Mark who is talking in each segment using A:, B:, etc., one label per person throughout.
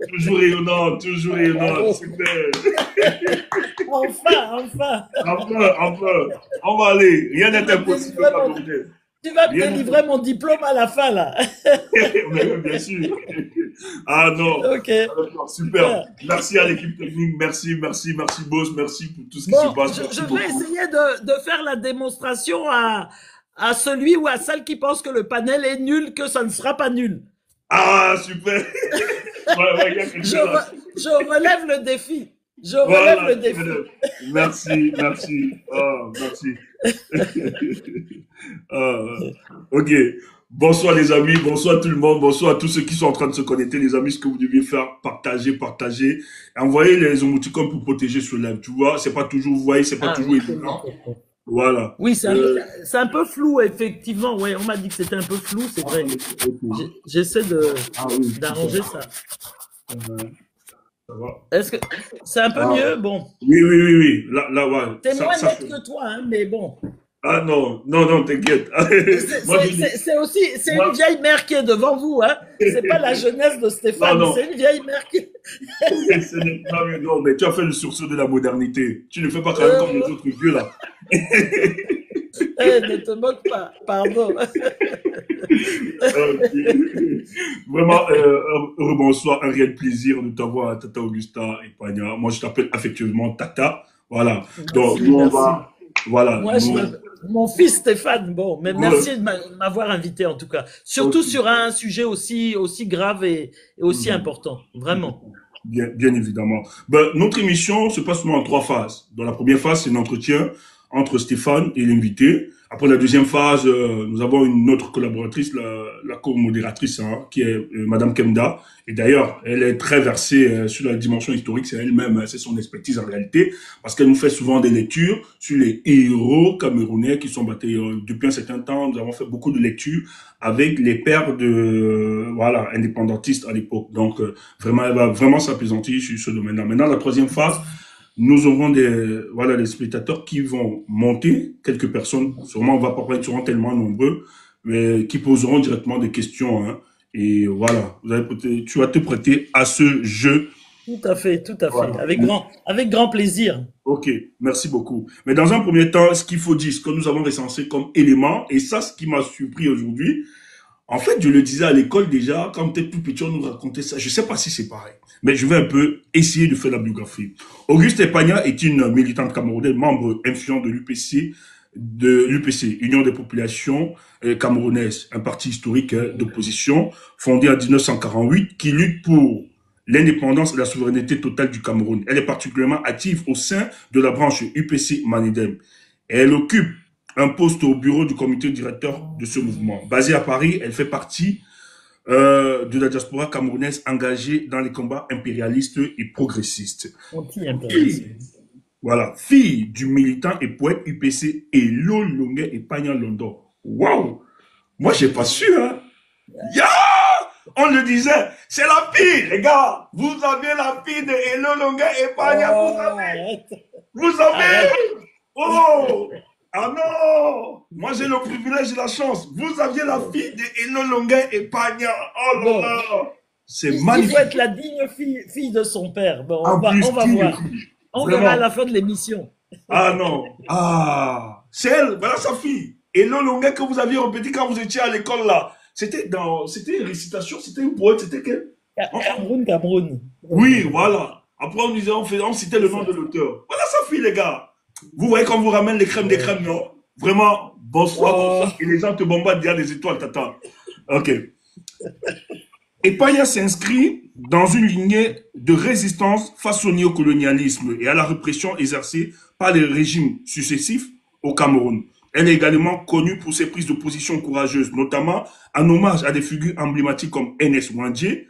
A: toujours rayonnant,
B: Bravo.
A: super.
B: Enfin, enfin.
A: Enfin, on va aller. Rien
B: Tu
A: n'est
B: vas me
A: impossible au
B: délivrer mon,
A: Camerounais.
B: tu vas me
A: Rien n'est
B: délivrer mon diplôme à la fin, là.
A: Mais oui, bien sûr. Ah non.
B: Ok,
A: Alors, super.
B: super.
A: Merci à l'équipe technique. Merci, boss. Merci pour tout ce qui se
B: Bon,
A: passe.
B: je
A: Merci
B: vais
A: beaucoup.
B: essayer de faire la démonstration à celui ou à celle qui pense que le panel est nul, que ça ne sera pas nul.
A: Ah, super. Ouais, il y a quelque chose à...
B: Je relève le défi. Je relève
A: Voilà.
B: le défi.
A: Merci. Oh, merci. Ah, ok. Bonsoir les amis, bonsoir tout le monde, bonsoir à tous ceux qui sont en train de se connecter, les amis. Ce que vous deviez faire, partager. Envoyez les émoticônes pour protéger ce live. Tu vois, c'est pas toujours, vous voyez, c'est pas
B: Ah
A: toujours
B: oui,
A: évident. Voilà.
B: oui, c'est un peu flou, effectivement. Ouais, on m'a dit que c'était un peu flou, c'est vrai.
A: Ok.
B: J'essaie
A: Ah oui,
B: d'arranger ça.
A: euh, ça va.
B: Est-ce que c'est un peu
A: Ah,
B: mieux? Bon,
A: oui. Là, ouais.
B: c'est moins
A: Ça
B: net
A: fait.
B: que toi, hein, mais bon.
A: Ah non, t'inquiète. Moi, je dis,
B: C'est aussi, c'est une
A: moi,
B: vieille mère qui est devant vous, hein. C'est pas la jeunesse de Stéphane,
A: non.
B: c'est une vieille mère qui.
A: Non, mais tu as fait le sursaut de la modernité. Tu ne fais pas quand même comme les
B: Euh,
A: autres vieux là.
B: ne te moque pas, pardon.
A: Ok. Vraiment, bonsoir, un réel plaisir de t'avoir, Tata Augusta et Pagna. Moi, je t'appelle affectueusement Tata. Voilà. Donc,
B: Merci,
A: nous, on
B: merci.
A: va, voilà,
B: Moi,
A: nous,
B: mon fils Stéphane, bon, mais
A: ouais,
B: merci de m'avoir invité en tout cas. Surtout
A: ok.
B: sur un sujet aussi grave et aussi
A: Mhm.
B: important, vraiment.
A: Bien évidemment. Ben, notre émission se passe en trois phases. Dans la première phase, c'est un entretien entre Stéphane et l'invité. Après la deuxième phase, nous avons une autre collaboratrice, la co-modératrice, hein, qui est Madame Kemda. Et d'ailleurs, elle est très versée sur la dimension historique. C'est elle-même, c'est son expertise en réalité, parce qu'elle nous fait souvent des lectures sur les héros camerounais qui sont battus depuis un certain temps. Nous avons fait beaucoup de lectures avec les pères de voilà indépendantistes à l'époque. Donc vraiment, elle va vraiment s'apaisantir sur ce domaine-là. Maintenant, la troisième phase, nous aurons des spectateurs qui vont monter, quelques personnes, sûrement on va pas être sûrement tellement nombreux, mais qui poseront directement des questions, hein. Et voilà, tu vas te prêter à ce jeu.
B: Tout à fait,
A: Voilà.
B: avec grand plaisir.
A: Ok, merci beaucoup. Mais dans un premier temps, ce qu'il faut dire, ce que nous avons recensé comme élément, et ça, ce qui m'a surpris aujourd'hui, en fait, je le disais à l'école déjà, quand on était tout petit, on nous racontait ça. Je ne sais pas si c'est pareil, mais je vais un peu essayer de faire la biographie. Auguste Epagna est une militante camerounaise, membre influent de l'UPC, Union des populations camerounaises, un parti historique d'opposition fondé en 1948 qui lutte pour l'indépendance et la souveraineté totale du Cameroun. Elle est particulièrement active au sein de la branche UPC Manidem. Et elle occupe un poste au bureau du comité directeur de ce mouvement. Basée à Paris, elle fait partie de la diaspora camerounaise engagée dans les combats impérialistes et progressistes.
B: Anti-impérialisme.
A: Fille, voilà, fille du militant et poète UPC Elo Longuet et Pagna Londo. Waouh! Moi, j'ai pas su, hein. Ya! On le disait, c'est la fille, les gars. Vous avez la fille de Elo Longuet et Pagna, vous
B: Oh,
A: avez.
B: arrête,
A: Vous avez.
B: arrête.
A: Oh! Ah non! Moi, j'ai le privilège et la chance. Vous aviez la fille de Elo Longuet et Pagna. Oh là
B: Bon,
A: là! C'est
B: il faut
A: magnifique.
B: être la digne fille de son père. Bon,
A: En
B: on
A: plus,
B: va
A: digne
B: voir.
A: fille.
B: On verra à
A: Vraiment.
B: la fin de l'émission.
A: Ah non. Ah. C'est elle. Voilà sa fille. Elo Longuet que vous aviez répété quand vous étiez à l'école là. C'était une récitation, c'était une poète, c'était quelle? Enfin,
B: Cameroun, Cameroun.
A: oui, voilà. Après, on citait
B: C'est
A: le nom
B: ça.
A: de l'auteur. Voilà sa fille, les gars. Vous voyez quand vous ramène les crèmes des crèmes, non? Vraiment, bonsoir.
B: Oh,
A: Et les gens te bombardent déjà des étoiles, tata. Ok. Epaya s'inscrit dans une lignée de résistance face au néocolonialisme et à la répression exercée par les régimes successifs au Cameroun. Elle est également connue pour ses prises de position courageuses, notamment en hommage à des figures emblématiques comme N.S. Wandje,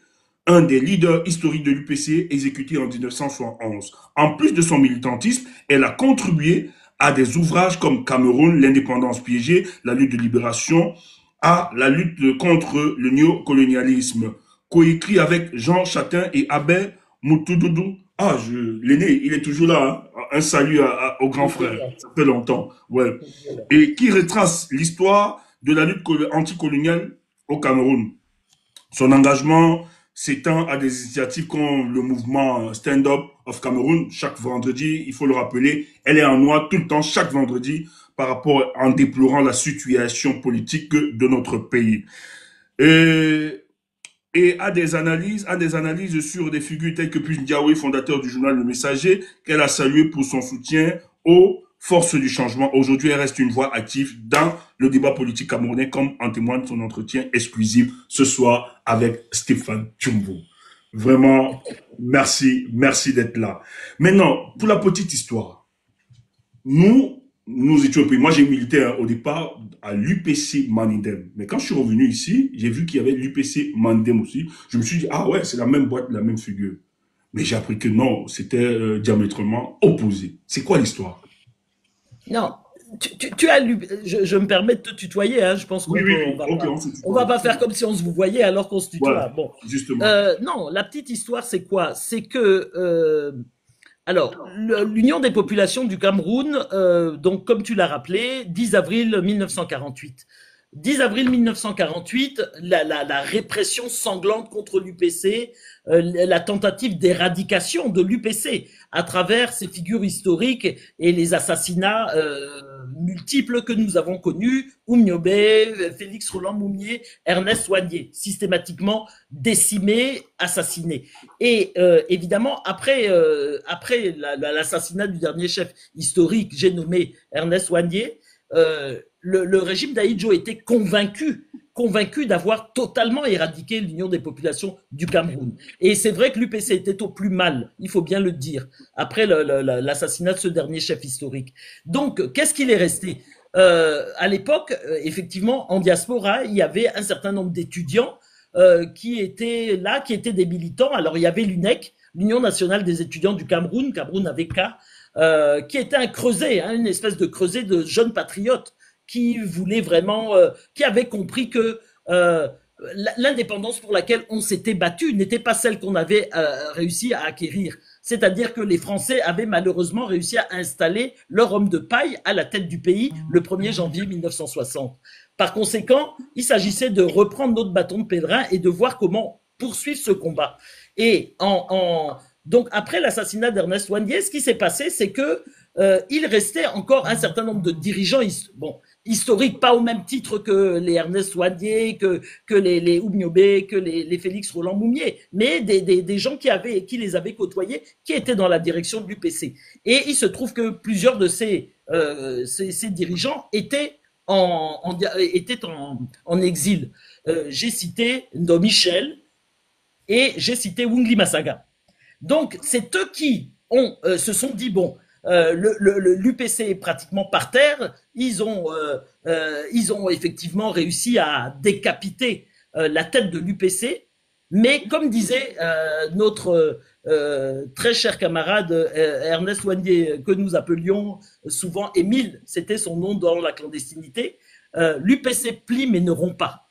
A: un des leaders historiques de l'UPC exécuté en 1971. En plus de son militantisme, elle a contribué à des ouvrages comme Cameroun, l'indépendance piégée, la lutte de libération, à la lutte contre le néocolonialisme, coécrit avec Jean Chatin et Abel Moutoudou. Ah, l'aîné, il est toujours là, hein. Un salut au grand
B: il était
A: frère.
B: là.
A: Ça fait longtemps. Ouais.
B: Il était là.
A: Et qui retrace l'histoire de la lutte anticoloniale au Cameroun. Son engagement s'étend à des initiatives comme le mouvement Stand Up of Cameroun. Chaque vendredi, il faut le rappeler, elle est en noir tout le temps, chaque vendredi, par rapport, en déplorant la situation politique de notre pays. Et, et à des analyses sur des figures telles que Puss Ndiaye, fondateur du journal Le Messager, qu'elle a salué pour son soutien aux forces du changement. Aujourd'hui, elle reste une voix active dans le débat politique camerounais, comme en témoigne son entretien exclusif ce soir avec Stéphane Tchumbo. Vraiment, merci d'être là. Maintenant, pour la petite histoire, nous étions au pays. Moi, j'ai milité au départ à l'UPC Manidem. Mais quand je suis revenu ici, j'ai vu qu'il y avait l'UPC Mandem aussi. Je me suis dit, ah ouais, c'est la même boîte, la même figure. Mais j'ai appris que non, c'était diamétralement opposé. C'est quoi l'histoire?
B: Non, tu as lu, je me permets de te tutoyer, hein, je pense
A: Oui,
B: qu'on
A: oui,
B: peut,
A: oui. Ok, on se
B: on va
A: tutoie.
B: pas faire comme si on se vous voyait alors qu'on se tutoie.
A: Voilà,
B: Bon,
A: justement.
B: non, la petite histoire, c'est quoi? C'est que, alors, l'Union des populations du Cameroun, donc comme tu l'as rappelé, 10 avril 1948. 10 avril 1948, la répression sanglante contre l'UPC, la tentative d'éradication de l'UPC à travers ces figures historiques et les assassinats multiples que nous avons connus, Oumniobé, Félix Roland Moumier, Ernest Ouanier, systématiquement décimés, assassinés. Et évidemment, après l'assassinat du dernier chef historique, j'ai nommé Ernest Ouanier, le régime d'Ahidjo était convaincu d'avoir totalement éradiqué l'Union des populations du Cameroun. Et c'est vrai que l'UPC était au plus mal, il faut bien le dire, après l'assassinat de ce dernier chef historique. Donc, qu'est-ce qu'il est resté à l'époque, effectivement, en diaspora, il y avait un certain nombre d'étudiants qui étaient là, qui étaient des militants. Alors, il y avait l'UNEC, l'Union nationale des étudiants du Cameroun, Cameroun avec K, qui était un creuset, hein, une espèce de creuset de jeunes patriotes qui voulaient vraiment, qui avaient compris que l'indépendance pour laquelle on s'était battu n'était pas celle qu'on avait réussi à acquérir. C'est-à-dire que les Français avaient malheureusement réussi à installer leur homme de paille à la tête du pays le 1er janvier 1960. Par conséquent, il s'agissait de reprendre notre bâton de pèlerin et de voir comment poursuivre ce combat. Et donc après l'assassinat d'Ernest Ouanier, ce qui s'est passé, c'est que il restait encore un certain nombre de dirigeants, historiques, pas au même titre que les Ernest Ouadier, que les Oumniobé, que les Félix Roland Moumier, mais des gens qui les avaient côtoyés, qui étaient dans la direction de l'UPC. Et il se trouve que plusieurs de ces dirigeants étaient en exil. J'ai cité Ndo Michel et j'ai cité Wungli Masaga. Donc, c'est eux qui se sont dit, bon, l'UPC est pratiquement par terre, ils ont effectivement réussi à décapiter la tête de l'UPC, mais comme disait notre très cher camarade Ernest Ouanier, que nous appelions souvent Émile, c'était son nom dans la clandestinité, l'UPC plie mais ne rompt pas.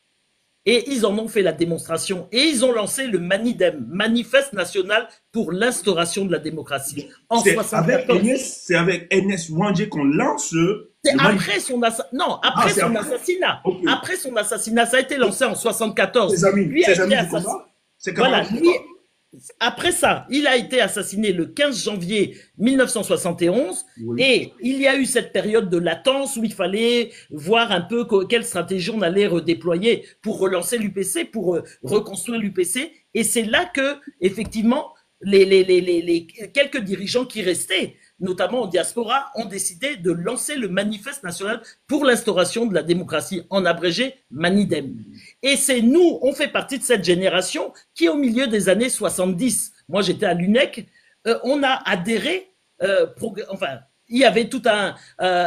B: Et ils en ont fait la démonstration. Et ils ont lancé le MANIDEM, Manifeste national pour l'instauration de la démocratie. En 74.
A: C'est avec Ernest Ouanier qu'on lance
B: c'est après son assassinat. Non, après son assassinat.
A: Okay.
B: Après son assassinat, ça a été lancé en 74.
A: Ses amis,
B: lui
A: ses amis du combat.
B: Voilà, lui, après ça, il a été assassiné le 15 janvier 1971 oui. Et il y a eu cette période de latence où il fallait voir un peu quelle stratégie on allait redéployer pour relancer l'UPC, pour reconstruire l'UPC. Et c'est là que, effectivement, les quelques dirigeants qui restaient, notamment en diaspora, ont décidé de lancer le Manifeste national pour l'instauration de la démocratie, en abrégé MANIDEM. Et c'est nous, on fait partie de cette génération qui, au milieu des années 70, moi j'étais à l'UNEC, on a adhéré, enfin, il y avait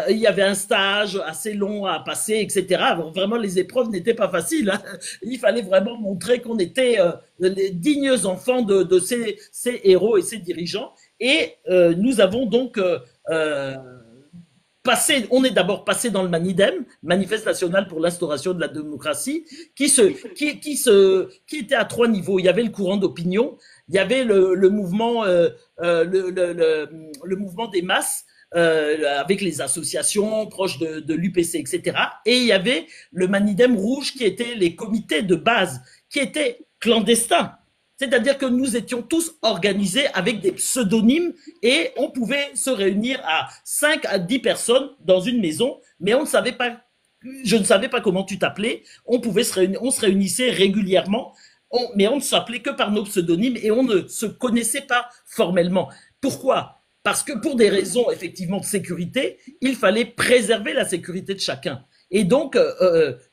B: il y avait un stage assez long à passer, etc. Alors, vraiment, les épreuves n'étaient pas faciles. Hein. Il fallait vraiment montrer qu'on était les dignes enfants de ces héros et ces dirigeants. Et nous avons donc on est d'abord passé dans le MANIDEM, Manifeste national pour l'instauration de la démocratie, qui était à 3 niveaux. Il y avait le courant d'opinion, il y avait le mouvement, le mouvement des masses, avec les associations proches de l'UPC, etc. Et il y avait le MANIDEM rouge qui était les comités de base, qui étaient clandestins. C'est-à-dire que nous étions tous organisés avec des pseudonymes et on pouvait se réunir à 5 à 10 personnes dans une maison, mais on ne savait pas, je ne savais pas comment tu t'appelais. On se réunissait régulièrement, mais on ne s'appelait que par nos pseudonymes et on ne se connaissait pas formellement. Pourquoi? Parce que pour des raisons effectivement de sécurité, il fallait préserver la sécurité de chacun. Et donc,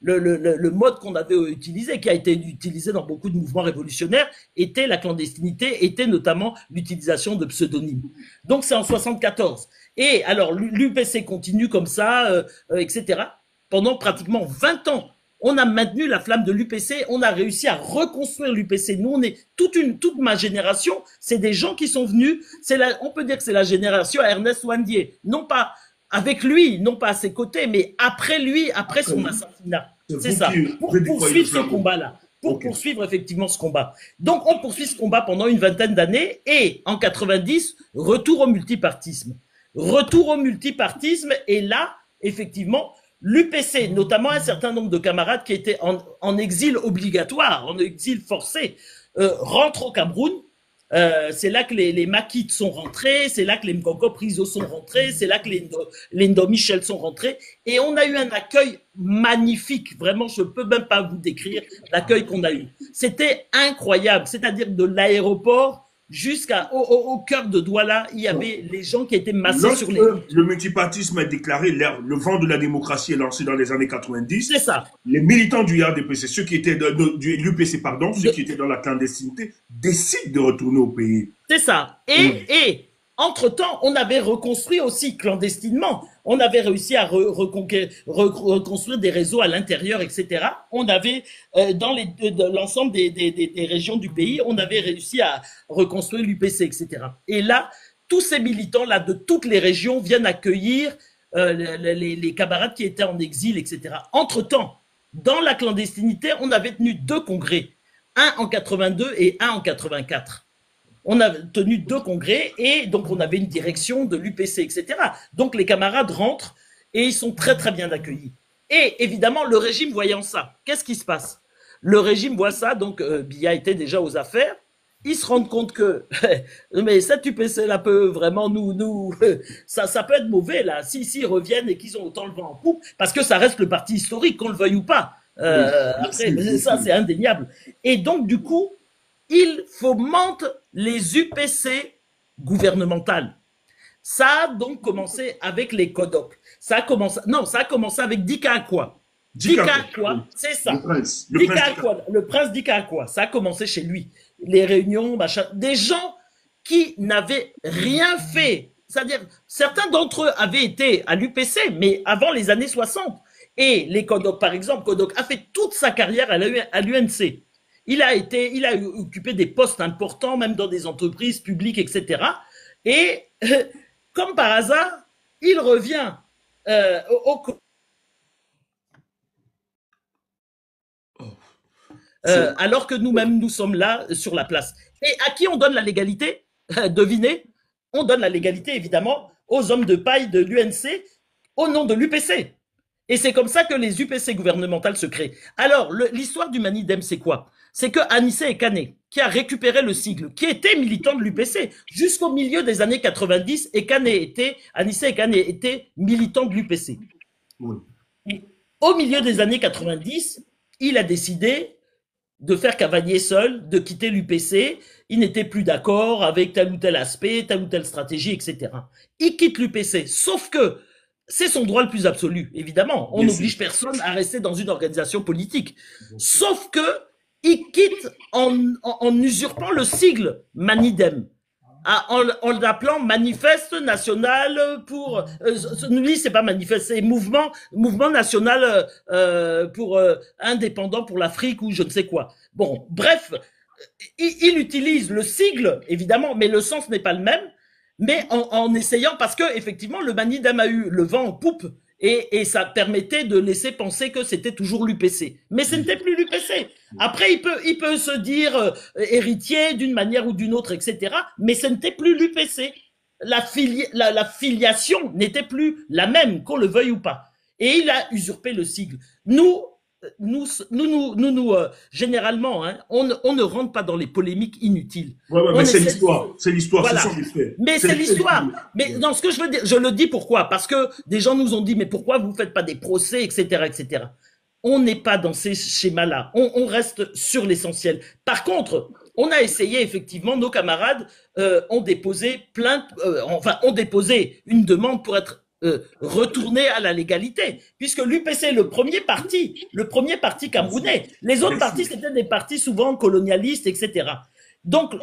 B: le mode qu'on avait utilisé, qui a été utilisé dans beaucoup de mouvements révolutionnaires, était la clandestinité, était notamment l'utilisation de pseudonymes. Donc, c'est en 74. Et alors, l'UPC continue comme ça, etc. Pendant pratiquement 20 ans, on a maintenu la flamme de l'UPC, on a réussi à reconstruire l'UPC. Nous, on est toute ma génération, c'est des gens qui sont venus, on peut dire que c'est la génération Ernest Ouandié. Non pas avec lui, non pas à ses côtés, mais après lui, après son assassinat. C'est ça. Pour poursuivre ce combat-là. Pour poursuivre effectivement ce combat. Donc, on poursuit ce combat pendant une vingtaine d'années et en 90, retour au multipartisme. Retour au multipartisme et là, effectivement, l'UPC, notamment un certain nombre de camarades qui étaient en exil obligatoire, en exil forcé, rentrent au Cameroun. C'est là que les Makites sont rentrés, c'est là que les Mkoko Priso sont rentrés, c'est là que les Ndo Michel sont rentrés. Et on a eu un accueil magnifique. Vraiment, je ne peux même pas vous décrire l'accueil qu'on a eu. C'était incroyable. C'est-à-dire de l'aéroport jusqu'au cœur de Douala, il y avait les gens qui étaient massés sur les routes.
A: Le multipartisme est déclaré, le vent de la démocratie est lancé dans les années 90.
B: C'est ça.
A: Les militants du RDPC, ceux qui étaient du l'UPC, pardon, ceux qui étaient dans la clandestinité, décident de retourner au pays.
B: C'est ça. Et entre-temps, on avait reconstruit aussi clandestinement. On avait réussi à reconstruire des réseaux à l'intérieur, etc. On avait, dans l'ensemble des régions du pays, on avait réussi à reconstruire l'UPC, etc. Et là, tous ces militants-là de toutes les régions viennent accueillir les camarades qui étaient en exil, etc. Entre-temps, dans la clandestinité, on avait tenu 2 congrès. Un en 82 et un en 84. On a tenu 2 congrès et donc on avait une direction de l'UPC, etc. Donc les camarades rentrent et ils sont très très bien accueillis. Et évidemment, le régime voyant ça, qu'est-ce qui se passe? Le régime voit ça, donc Biya était déjà aux affaires. Ils se rendent compte que mais cet UPC-là peut vraiment ça peut être mauvais là, s'ils reviennent et qu'ils ont autant le vent en poupe, parce que ça reste le parti historique, qu'on le veuille ou pas. Après, ça c'est indéniable. Et donc du coup, il fomente les UPC gouvernementales. Ça a donc commencé avec les CODOC. Ça a commencé avec Dika Akwa. Dika Akwa, c'est ça. Le prince Dika Akwa. Ça a commencé chez lui. Les réunions, machin. Des gens qui n'avaient rien fait. C'est-à-dire, certains d'entre eux avaient été à l'UPC, mais avant les années 60. Et les CODOC, par exemple, CODOC a fait toute sa carrière à l'UNC. Il a occupé des postes importants, même dans des entreprises publiques, etc. Et comme par hasard, il revient alors que nous-mêmes, nous sommes là sur la place. Et à qui on donne la légalité? Devinez, on donne la légalité, évidemment, aux hommes de paille de l'UNC au nom de l'UPC. Et c'est comme ça que les UPC gouvernementales se créent. Alors, l'histoire du Manidem, c'est quoi? C'est que Anissé Ekane, qui a récupéré le sigle, qui était militant de l'UPC jusqu'au milieu des années 90, Anissé Ekane était militant de l'UPC. Oui. Et au milieu des années 90, il a décidé de faire cavalier seul, de quitter l'UPC. Il n'était plus d'accord avec tel ou tel aspect, telle ou telle stratégie, etc. Il quitte l'UPC, sauf que c'est son droit le plus absolu, évidemment. On n'oblige personne à rester dans une organisation politique. Sauf que il quitte en usurpant le sigle Manidem, en l'appelant Manifeste National pour... lui, c'est pas manifeste, c'est mouvement national pour indépendant pour l'Afrique ou je ne sais quoi. Bon, bref, il utilise le sigle, évidemment, mais le sens n'est pas le même. Mais en essayant, parce que effectivement, le Manidem a eu le vent en poupe et ça permettait de laisser penser que c'était toujours l'UPC. Mais ce n'était plus l'UPC. Après, il peut se dire héritier d'une manière ou d'une autre, etc. Mais ce n'était plus l'UPC. La filiation n'était plus la même, qu'on le veuille ou pas. Et il a usurpé le sigle. Nous, généralement, hein, on ne rentre pas dans les polémiques inutiles.
A: Ouais, ouais, mais
B: On
A: c'est
B: essaie,
A: l'histoire. C'est l'histoire. Ce sont
B: voilà.
A: les faits.
B: Mais
A: C'est
B: c'est
A: les faits.
B: l'histoire. Mais dans ce que je veux dire, je le dis pourquoi? Parce que des gens nous ont dit, mais pourquoi vous faites pas des procès, etc., etc. On n'est pas dans ces schémas-là. On reste sur l'essentiel. Par contre, on a essayé effectivement, nos camarades ont déposé plainte, enfin ont déposé une demande pour être retourné à la légalité, puisque l'UPC est le premier parti camerounais. Les autres partis c'était des partis souvent colonialistes, etc. Donc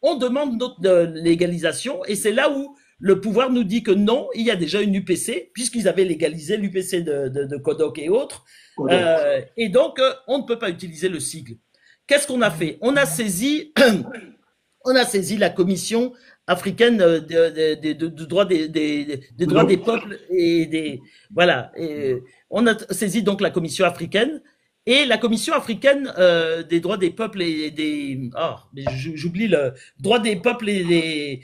B: on demande notre légalisation et c'est là où le pouvoir nous dit que non, il y a déjà une UPC, puisqu'ils avaient légalisé l'UPC de Kodok et autres. Et donc, on ne peut pas utiliser le sigle. Qu'est-ce qu'on a fait? On a saisi la commission africaine de droits des droits des peuples et des voilà. Et on a saisi donc la commission africaine et la commission africaine des droits des peuples et des mais j'oublie le droit des peuples et des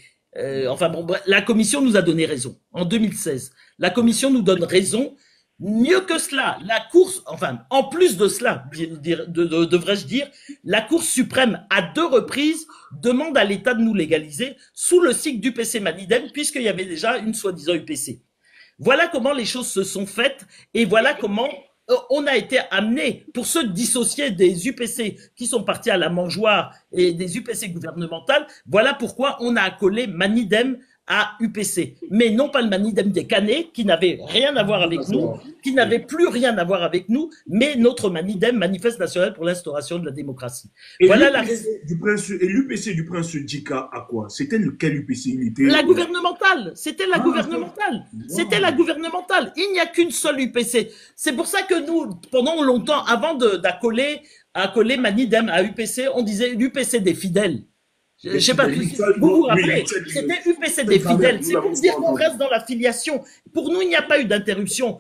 B: enfin bon, la commission nous a donné raison en 2016. La commission nous donne raison. Mieux que cela, la Cour, enfin, en plus de cela, devrais-je dire, la Cour suprême, à 2 reprises, demande à l'État de nous légaliser sous le sigle d'UPC Manidem, puisqu'il y avait déjà une soi-disant UPC. Voilà comment les choses se sont faites et voilà comment on a été amené pour se dissocier des UPC qui sont partis à la mangeoire et des UPC gouvernementales. Voilà pourquoi on a accolé Manidem à UPC, mais non pas le Manidem des Canets, qui n'avait rien à voir avec nous, qui n'avait plus rien à voir avec nous, mais notre Manidem, Manifeste national pour l'instauration de la démocratie.
A: Et voilà la raison. Et l'UPC du prince Djika à quoi? C'était lequel UPC? Il était
B: la gouvernementale. C'était la gouvernementale. C'était la gouvernementale. Il n'y a qu'une seule UPC. C'est pour ça que nous, pendant longtemps, avant d'accoler Manidem à UPC, on disait l'UPC des fidèles. Je ne sais pas si vous vous rappelez, c'était UPC des fidèles. C'est pour dire qu'on reste dans la filiation. Pour nous, il n'y a pas eu d'interruption.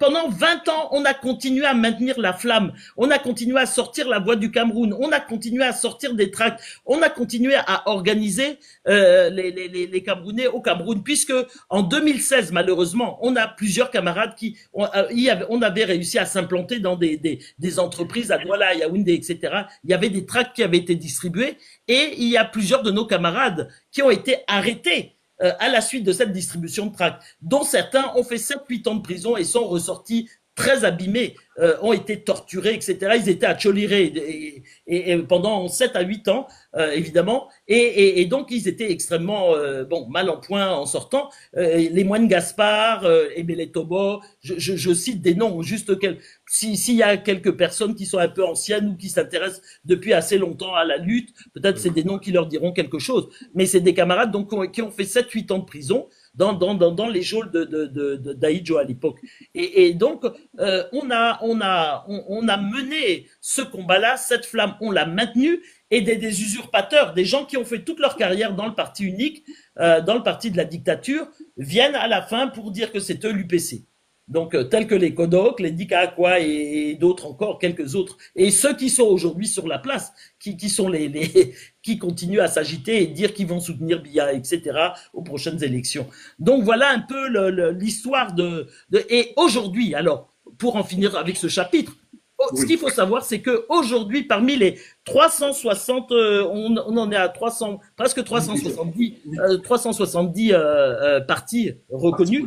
B: Pendant 20 ans, on a continué à maintenir la flamme. On a continué à sortir la voix du Cameroun. On a continué à sortir des tracts. On a continué à organiser les Camerounais au Cameroun, puisque en 2016, malheureusement, on a plusieurs camarades on avait réussi à s'implanter dans des entreprises à Douala, à Yaoundé, etc. Il y avait des tracts qui avaient été distribués et il y a plusieurs de nos camarades qui ont été arrêtés à la suite de cette distribution de tracts, dont certains ont fait 7-8 ans de prison et sont ressortis très abîmés, ont été torturés, etc. Ils étaient à Choliré et pendant 7 à 8 ans, évidemment, et donc ils étaient extrêmement mal en point en sortant. Les moines Gaspard, Ebele Tobo, je cite des noms, juste s'il y a quelques personnes qui sont un peu anciennes ou qui s'intéressent depuis assez longtemps à la lutte, peut-être c'est des noms qui leur diront quelque chose, mais c'est des camarades donc qui ont fait 7-8 ans de prison dans les geôles d'Aïdjo à l'époque. Et donc, on a mené ce combat-là, cette flamme, on l'a maintenue, et des usurpateurs, des gens qui ont fait toute leur carrière dans le parti unique, dans le parti de la dictature, viennent à la fin pour dire que c'est eux l'UPC. Donc, tels que les Kodok, les Dikaakwa et d'autres encore, quelques autres. Et ceux qui sont aujourd'hui sur la place, qui sont qui continuent à s'agiter et dire qu'ils vont soutenir Biya, etc., aux prochaines élections. Donc, voilà un peu l'histoire et aujourd'hui, alors, pour en finir avec ce chapitre, ce qu'il faut savoir, c'est qu'aujourd'hui, parmi les 360, on en est à 300, presque 370 partis reconnus,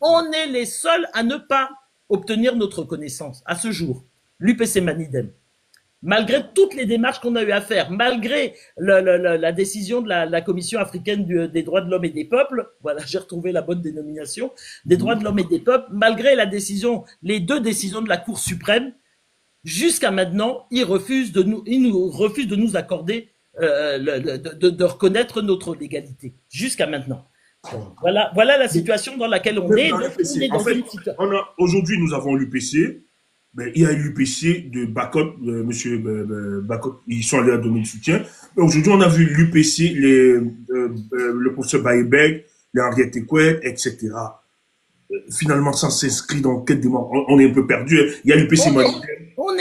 B: on est les seuls à ne pas obtenir notre reconnaissance à ce jour, l'UPC Manidem. Malgré toutes les démarches qu'on a eu à faire, malgré la décision de la Commission africaine des droits de l'homme et des peuples, voilà, j'ai retrouvé la bonne dénomination, des droits de l'homme et des peuples, malgré les 2 décisions de la Cour suprême, jusqu'à maintenant, ils nous refusent de nous accorder, de reconnaître notre légalité. Jusqu'à maintenant. Voilà la situation dans laquelle on est.
A: Aujourd'hui, nous avons l'UPC. Mais il y a l'UPC de Bakot, monsieur Bakot, ils sont allés à donner le soutien. Aujourd'hui, on a vu l'UPC, le professeur Baïbeg, les Henriette Ekouet, etc. Finalement, ça s'inscrit dans quel démon? On est un peu perdu. Il y a l'UPC Manidem.
B: On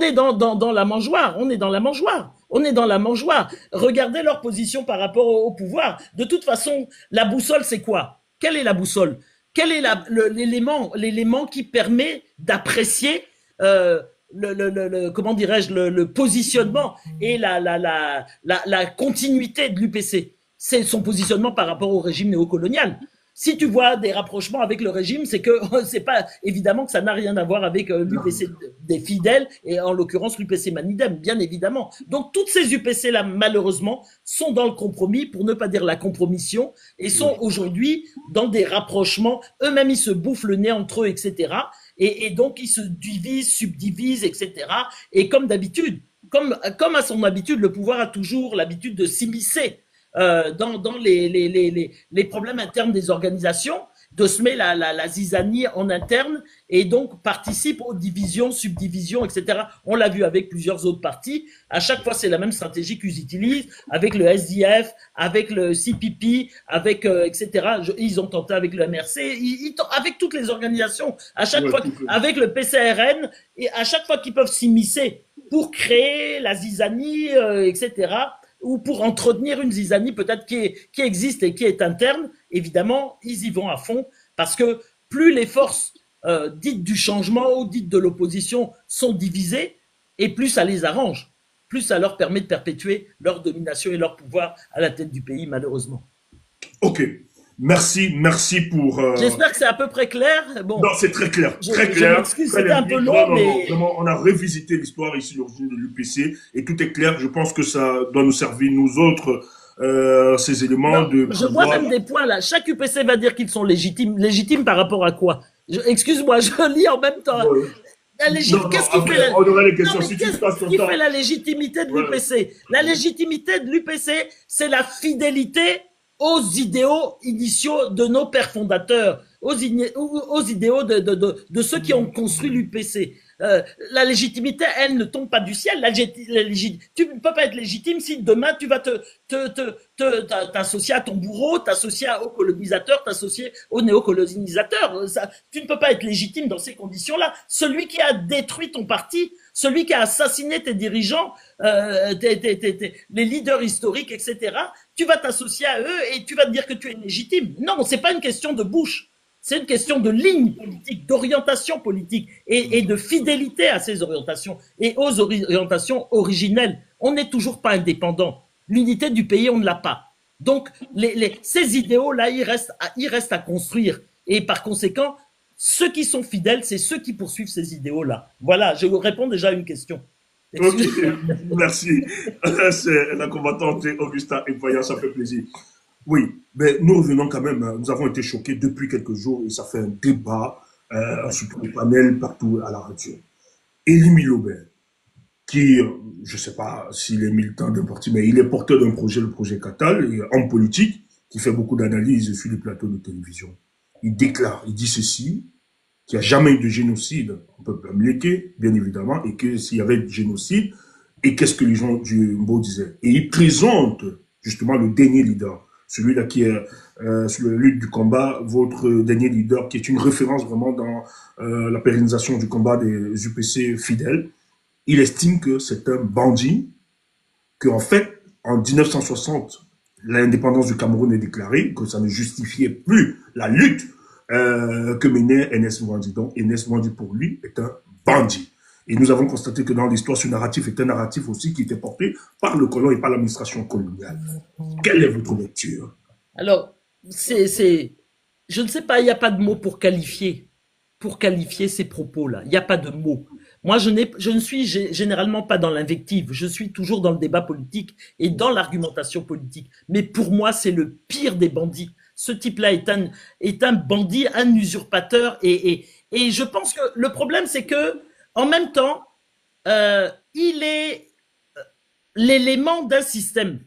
B: est dans la mangeoire. On est dans la mangeoire. On est dans la mangeoire. Regardez leur position par rapport au pouvoir. De toute façon, la boussole, c'est quoi? Quelle est la boussole? Quel est l'élément qui permet d'apprécier comment dirais-je, le positionnement et la continuité de l'UPC. C'est son positionnement par rapport au régime néocolonial. Si tu vois des rapprochements avec le régime, c'est que c'est pas évidemment que ça n'a rien à voir avec l'UPC des fidèles et en l'occurrence l'UPC Manidem, bien évidemment. Donc toutes ces UPC là, malheureusement, sont dans le compromis, pour ne pas dire la compromission, et sont aujourd'hui dans des rapprochements. Eux-mêmes, ils se bouffent le nez entre eux, etc. Et donc ils se divisent, subdivisent, etc. Et comme d'habitude, comme à son habitude, le pouvoir a toujours l'habitude de s'immiscer dans les problèmes internes des organisations, de semer la zizanie en interne et donc participe aux divisions, subdivisions, etc. On l'a vu avec plusieurs autres partis. À chaque fois, c'est la même stratégie qu'ils utilisent avec le SDF, avec le CPP, avec etc. Ils ont tenté avec le MRC, avec toutes les organisations. À chaque fois, avec le PCRN, et à chaque fois qu'ils peuvent s'immiscer pour créer la zizanie, etc. ou pour entretenir une zizanie peut-être qui existe et qui est interne, évidemment, ils y vont à fond, parce que plus les forces dites du changement ou dites de l'opposition sont divisées, et plus ça les arrange, plus ça leur permet de perpétuer leur domination et leur pouvoir à la tête du pays, malheureusement.
A: Ok. Merci pour...
B: J'espère que c'est à peu près clair. Bon,
A: non, c'est très clair, très clair.
B: C'était un peu long, mais...
A: Vraiment, on a revisité l'histoire ici, l'origine de l'UPC, et tout est clair. Je pense que ça doit nous servir, nous autres, ces éléments
B: non,
A: de...
B: Je vois même des points là. Chaque UPC va dire qu'ils sont légitimes. Légitimes par rapport à quoi? Excuse-moi, je lis en même temps.
A: Ouais.
B: Qu'est-ce qui fait la...
A: On aura les questions.
B: Non,
A: Si
B: qu'est-ce qui fait la légitimité de l'UPC? La légitimité de l'UPC, c'est la fidélité aux idéaux initiaux de nos pères fondateurs, aux idéaux de ceux qui ont construit l'UPC. La légitimité, elle ne tombe pas du ciel. Tu ne peux pas être légitime si demain tu vas t'associer à ton bourreau, t'associer aux colonisateurs, t'associer aux néocolonisateurs. Tu ne peux pas être légitime dans ces conditions-là. Celui qui a détruit ton parti, celui qui a assassiné tes dirigeants, les leaders historiques, etc., tu vas t'associer à eux et tu vas te dire que tu es légitime. Non, c'est pas une question de bouche. C'est une question de ligne politique, d'orientation politique et de fidélité à ces orientations et aux orientations originelles. On n'est toujours pas indépendant. L'unité du pays, on ne l'a pas. Donc, ces idéaux-là, ils restent à construire. Et par conséquent, ceux qui sont fidèles, c'est ceux qui poursuivent ces idéaux-là. Voilà, je vous réponds déjà à une question.
A: Ok, merci. C'est la combattante Augusta et Voyant, ça fait plaisir. Oui, mais nous revenons quand même. Nous avons été choqués depuis quelques jours et ça fait un débat sur tous les panels partout à la radio. Élie Milobert, qui, je ne sais pas s'il est militant d'un parti, mais il est porteur d'un projet, le projet Catal, et homme politique, qui fait beaucoup d'analyses sur les plateaux de télévision. Il déclare, il dit ceci, qu'il n'y a jamais eu de génocide au peuple amléké, bien évidemment, et que s'il y avait du génocide, et qu'est-ce que les gens du Mbo disaient. Et il présente justement le dernier leader, celui-là qui est sur la lutte du combat, votre dernier leader, qui est une référence vraiment dans la pérennisation du combat des UPC fidèles. Il estime que c'est un bandit, qu'en fait, en 1960, l'indépendance du Cameroun est déclarée, que ça ne justifiait plus la lutte que menait Ernest Nwandi. Donc, Ernest Nwandi, pour lui, est un bandit. Et nous avons constaté que dans l'histoire, ce narratif est un narratif aussi qui était porté par le colon et par l'administration coloniale. Quelle est votre lecture?
B: Alors, je ne sais pas, il n'y a pas de mots pour qualifier ces propos-là. Il n'y a pas de mots. Moi, je ne suis généralement pas dans l'invective. Je suis toujours dans le débat politique et dans l'argumentation politique. Mais pour moi, c'est le pire des bandits. Ce type-là est un bandit, un usurpateur. Et je pense que le problème, c'est que, en même temps, il est l'élément d'un système.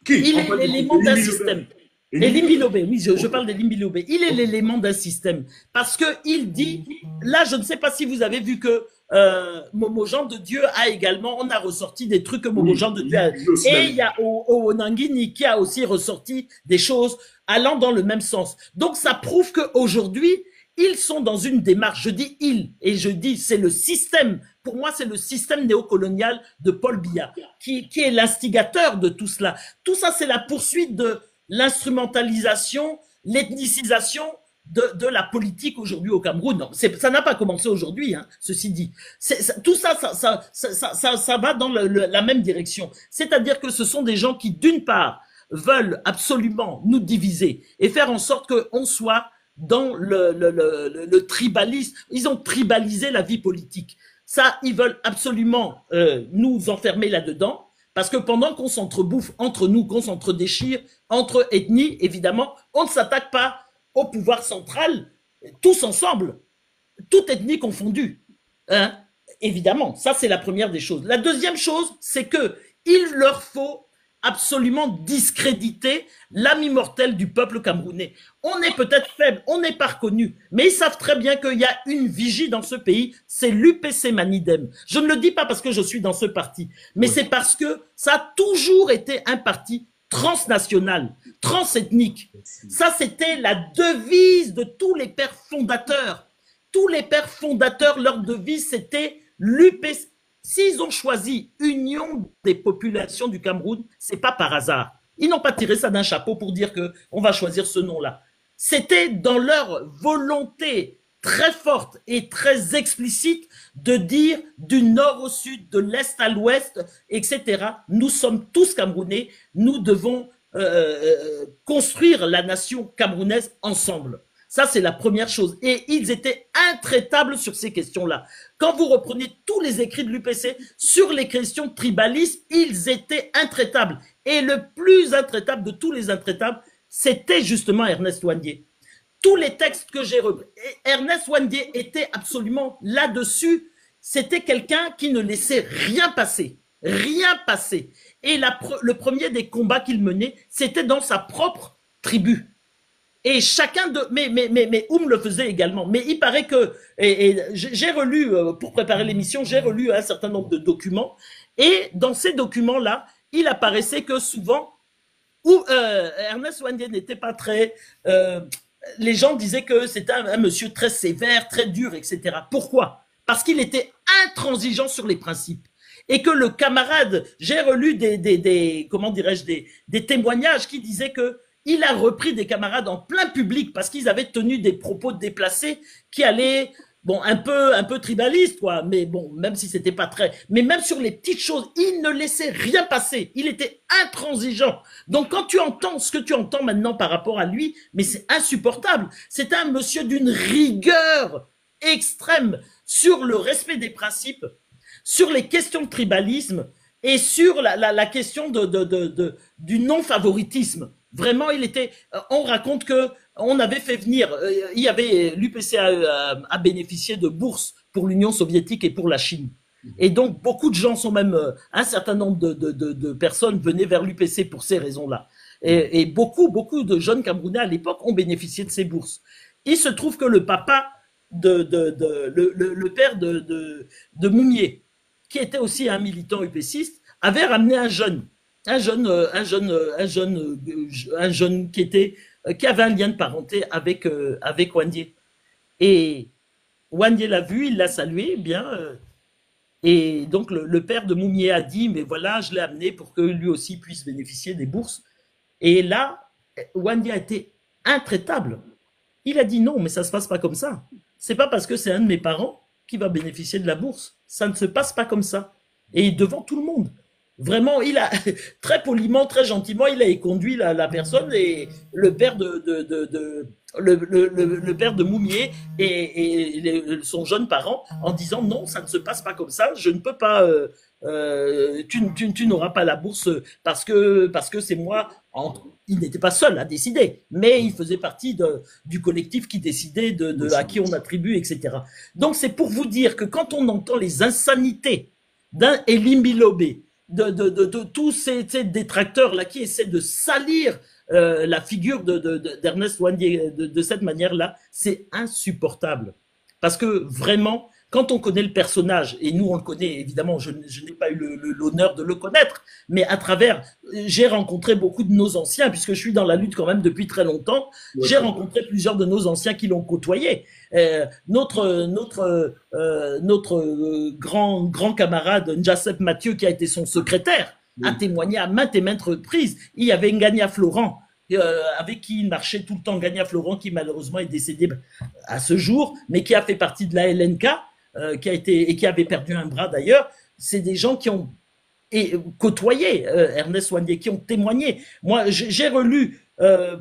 B: Il est l'élément d'un système. Elie Milobé, oui, je parle d'Elie Milobé. Il est l'élément d'un système. Parce que il dit, là, je ne sais pas si vous avez vu que Momo Jean de Dieu a également, on a ressorti des trucs que Momo Jean de Dieu a. Et il y a Onangini qui a aussi ressorti des choses allant dans le même sens. Donc, ça prouve qu'aujourd'hui, ils sont dans une démarche, je dis ils, et je dis c'est le système, pour moi c'est le système néocolonial de Paul Biya, qui est l'instigateur de tout cela. Tout ça c'est la poursuite de l'instrumentalisation, l'ethnicisation de la politique aujourd'hui au Cameroun. Non, ça n'a pas commencé aujourd'hui, hein, ceci dit. Tout ça, ça va dans la même direction. C'est-à-dire que ce sont des gens qui, d'une part, veulent absolument nous diviser et faire en sorte qu'on soit dans le tribalisme. Ils ont tribalisé la vie politique. Ça, ils veulent absolument nous enfermer là-dedans, parce que pendant qu'on s'entrebouffe entre nous, qu'on s'entre-déchire, entre ethnies, évidemment, on ne s'attaque pas au pouvoir central, tous ensemble, toute ethnie confondue. Hein? Évidemment, ça c'est la première des choses. La deuxième chose, c'est que il leur faut absolument discréditer l'âme immortelle du peuple camerounais. On est peut-être faible, on n'est pas reconnu, mais ils savent très bien qu'il y a une vigie dans ce pays, c'est l'UPC Manidem. Je ne le dis pas parce que je suis dans ce parti, mais c'est parce que ça a toujours été un parti transnational, transethnique. Ça, c'était la devise de tous les pères fondateurs. Tous les pères fondateurs, leur devise, c'était l'UPC. S'ils ont choisi Union des populations du Cameroun, c'est pas par hasard. Ils n'ont pas tiré ça d'un chapeau pour dire que on va choisir ce nom-là. C'était dans leur volonté très forte et très explicite de dire du nord au sud, de l'est à l'ouest, etc. Nous sommes tous Camerounais, nous devons construire la nation camerounaise ensemble. Ça, c'est la première chose. Et ils étaient intraitables sur ces questions-là. Quand vous reprenez tous les écrits de l'UPC sur les questions de tribalisme, ils étaient intraitables. Et le plus intraitable de tous les intraitables, c'était justement Ernest Ouandié. Tous les textes que j'ai repris, Ernest Ouandié était absolument là-dessus. C'était quelqu'un qui ne laissait rien passer. Rien passer. Et le premier des combats qu'il menait, c'était dans sa propre tribu. Et chacun de... Mais Oum le faisait également. Mais il paraît que... Et j'ai relu, pour préparer l'émission, j'ai relu un certain nombre de documents. Et dans ces documents-là, il apparaissait que souvent, Ernest Ouandié n'était pas très... les gens disaient que c'était un monsieur très sévère, très dur, etc. Pourquoi? Parce qu'il était intransigeant sur les principes. Et que le camarade... J'ai relu comment dirais-je, des témoignages qui disaient que il a repris des camarades en plein public parce qu'ils avaient tenu des propos déplacés qui allaient, bon, un peu tribalistes, quoi. Mais bon, même si c'était pas très, mais même sur les petites choses, il ne laissait rien passer. Il était intransigeant. Donc, quand tu entends ce que tu entends maintenant par rapport à lui, mais c'est insupportable. C'est un monsieur d'une rigueur extrême sur le respect des principes, sur les questions de tribalisme et sur la question du non-favoritisme. Vraiment, il était. On raconte que on avait fait venir. Il y avait l'UPC a bénéficié de bourses pour l'Union soviétique et pour la Chine. Et donc beaucoup de gens sont même un certain nombre de personnes venaient vers l'UPC pour ces raisons-là. Et beaucoup de jeunes Camerounais à l'époque ont bénéficié de ces bourses. Il se trouve que le papa le père de Moumié, qui était aussi un militant UPCiste, avait ramené un jeune qui avait un lien de parenté avec Ouandié. Et Ouandié l'a vu, il l'a salué, bien. Et donc le père de Moumié a dit, mais voilà, je l'ai amené pour que lui aussi puisse bénéficier des bourses. Et là, Ouandié a été intraitable. Il a dit non, mais ça ne se passe pas comme ça. C'est pas parce que c'est un de mes parents qui va bénéficier de la bourse. Ça ne se passe pas comme ça. Et devant tout le monde. Vraiment, il a très poliment, très gentiment, il a éconduit la personne et le père le père de Moumié et son jeune parent en disant non, ça ne se passe pas comme ça, je ne peux pas, tu n'auras pas la bourse parce que c'est moi. Il n'était pas seul à décider, mais il faisait partie du collectif qui décidait à qui on attribue, etc. Donc c'est pour vous dire que quand on entend les insanités d'un Elie Bilobé, de tous ces détracteurs-là qui essaient de salir la figure d'Ernest Ouandié de cette manière-là, c'est insupportable. Parce que vraiment, quand on connaît le personnage, et nous on le connaît évidemment, je n'ai pas eu l'honneur de le connaître, mais à travers, j'ai rencontré beaucoup de nos anciens, puisque je suis dans la lutte quand même depuis très longtemps, j'ai rencontré plusieurs de nos anciens qui l'ont côtoyé. Notre grand camarade Njacep Mathieu, qui a été son secrétaire, a témoigné à maintes et maintes reprises. Il y avait Ngania Florent, avec qui il marchait tout le temps, Gagna Florent, qui malheureusement est décédé à ce jour, mais qui a fait partie de la LNK, qui avait perdu un bras d'ailleurs. C'est des gens qui ont côtoyé Ernest Ouandié, qui ont témoigné. Moi, j'ai relu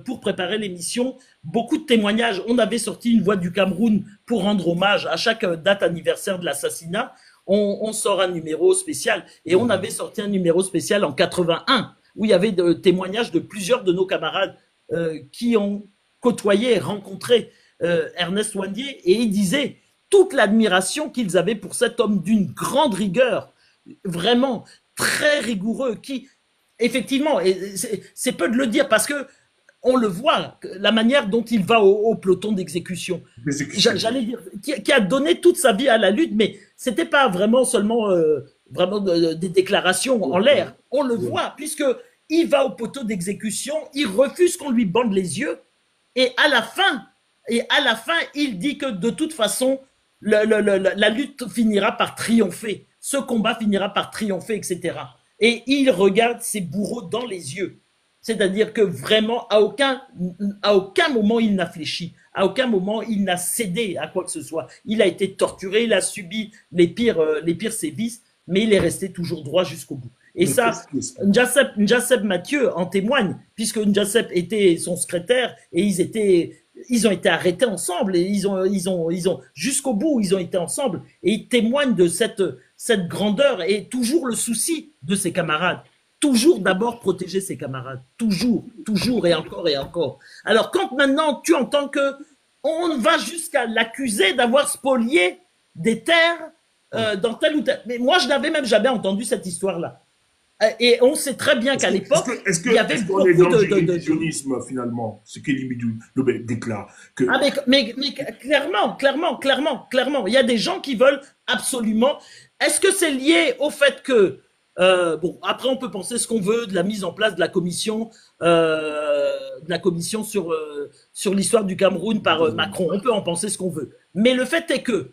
B: pour préparer l'émission beaucoup de témoignages. On avait sorti une voix du Cameroun pour rendre hommage à chaque date anniversaire de l'assassinat. On sort un numéro spécial et on avait sorti un numéro spécial en 81 où il y avait des témoignages de plusieurs de nos camarades qui ont côtoyé et rencontré Ernest Ouandié, et ils disaient toute l'admiration qu'ils avaient pour cet homme d'une grande rigueur, vraiment très rigoureux, qui, effectivement, c'est peu de le dire parce que on le voit, la manière dont il va au peloton d'exécution. J'allais dire, qui a donné toute sa vie à la lutte, mais c'était pas vraiment seulement vraiment des déclarations en l'air. On le voit, puisque il va au poteau d'exécution, il refuse qu'on lui bande les yeux, et à la fin, il dit que de toute façon, la lutte finira par triompher. Ce combat finira par triompher, etc. Et il regarde ses bourreaux dans les yeux. C'est-à-dire que vraiment, à aucun moment, il n'a fléchi. À aucun moment, il n'a cédé à quoi que ce soit. Il a été torturé, il a subi les pires sévices, mais il est resté toujours droit jusqu'au bout. Et ça, Njacep Mathieu en témoigne, puisque Njacep était son secrétaire et ils ont été arrêtés ensemble et ils ont jusqu'au bout, ils ont été ensemble, et ils témoignent de cette grandeur et toujours le souci de ses camarades. Toujours d'abord protéger ses camarades. Toujours, toujours et encore et encore. Alors quand maintenant tu entends que on va jusqu'à l'accuser d'avoir spolié des terres dans tel ou tel. Mais moi je n'avais même jamais entendu cette histoire-là. Et on sait très bien qu'à l'époque, il y avait beaucoup
A: de révisionnisme finalement, ce qu'Elie Bidoulobé déclare. Que...
B: Ah mais clairement, il y a des gens qui veulent absolument. Est-ce que c'est lié au fait que bon, après on peut penser ce qu'on veut de la mise en place de la commission sur l'histoire du Cameroun par Macron. On peut en penser ce qu'on veut, mais le fait est que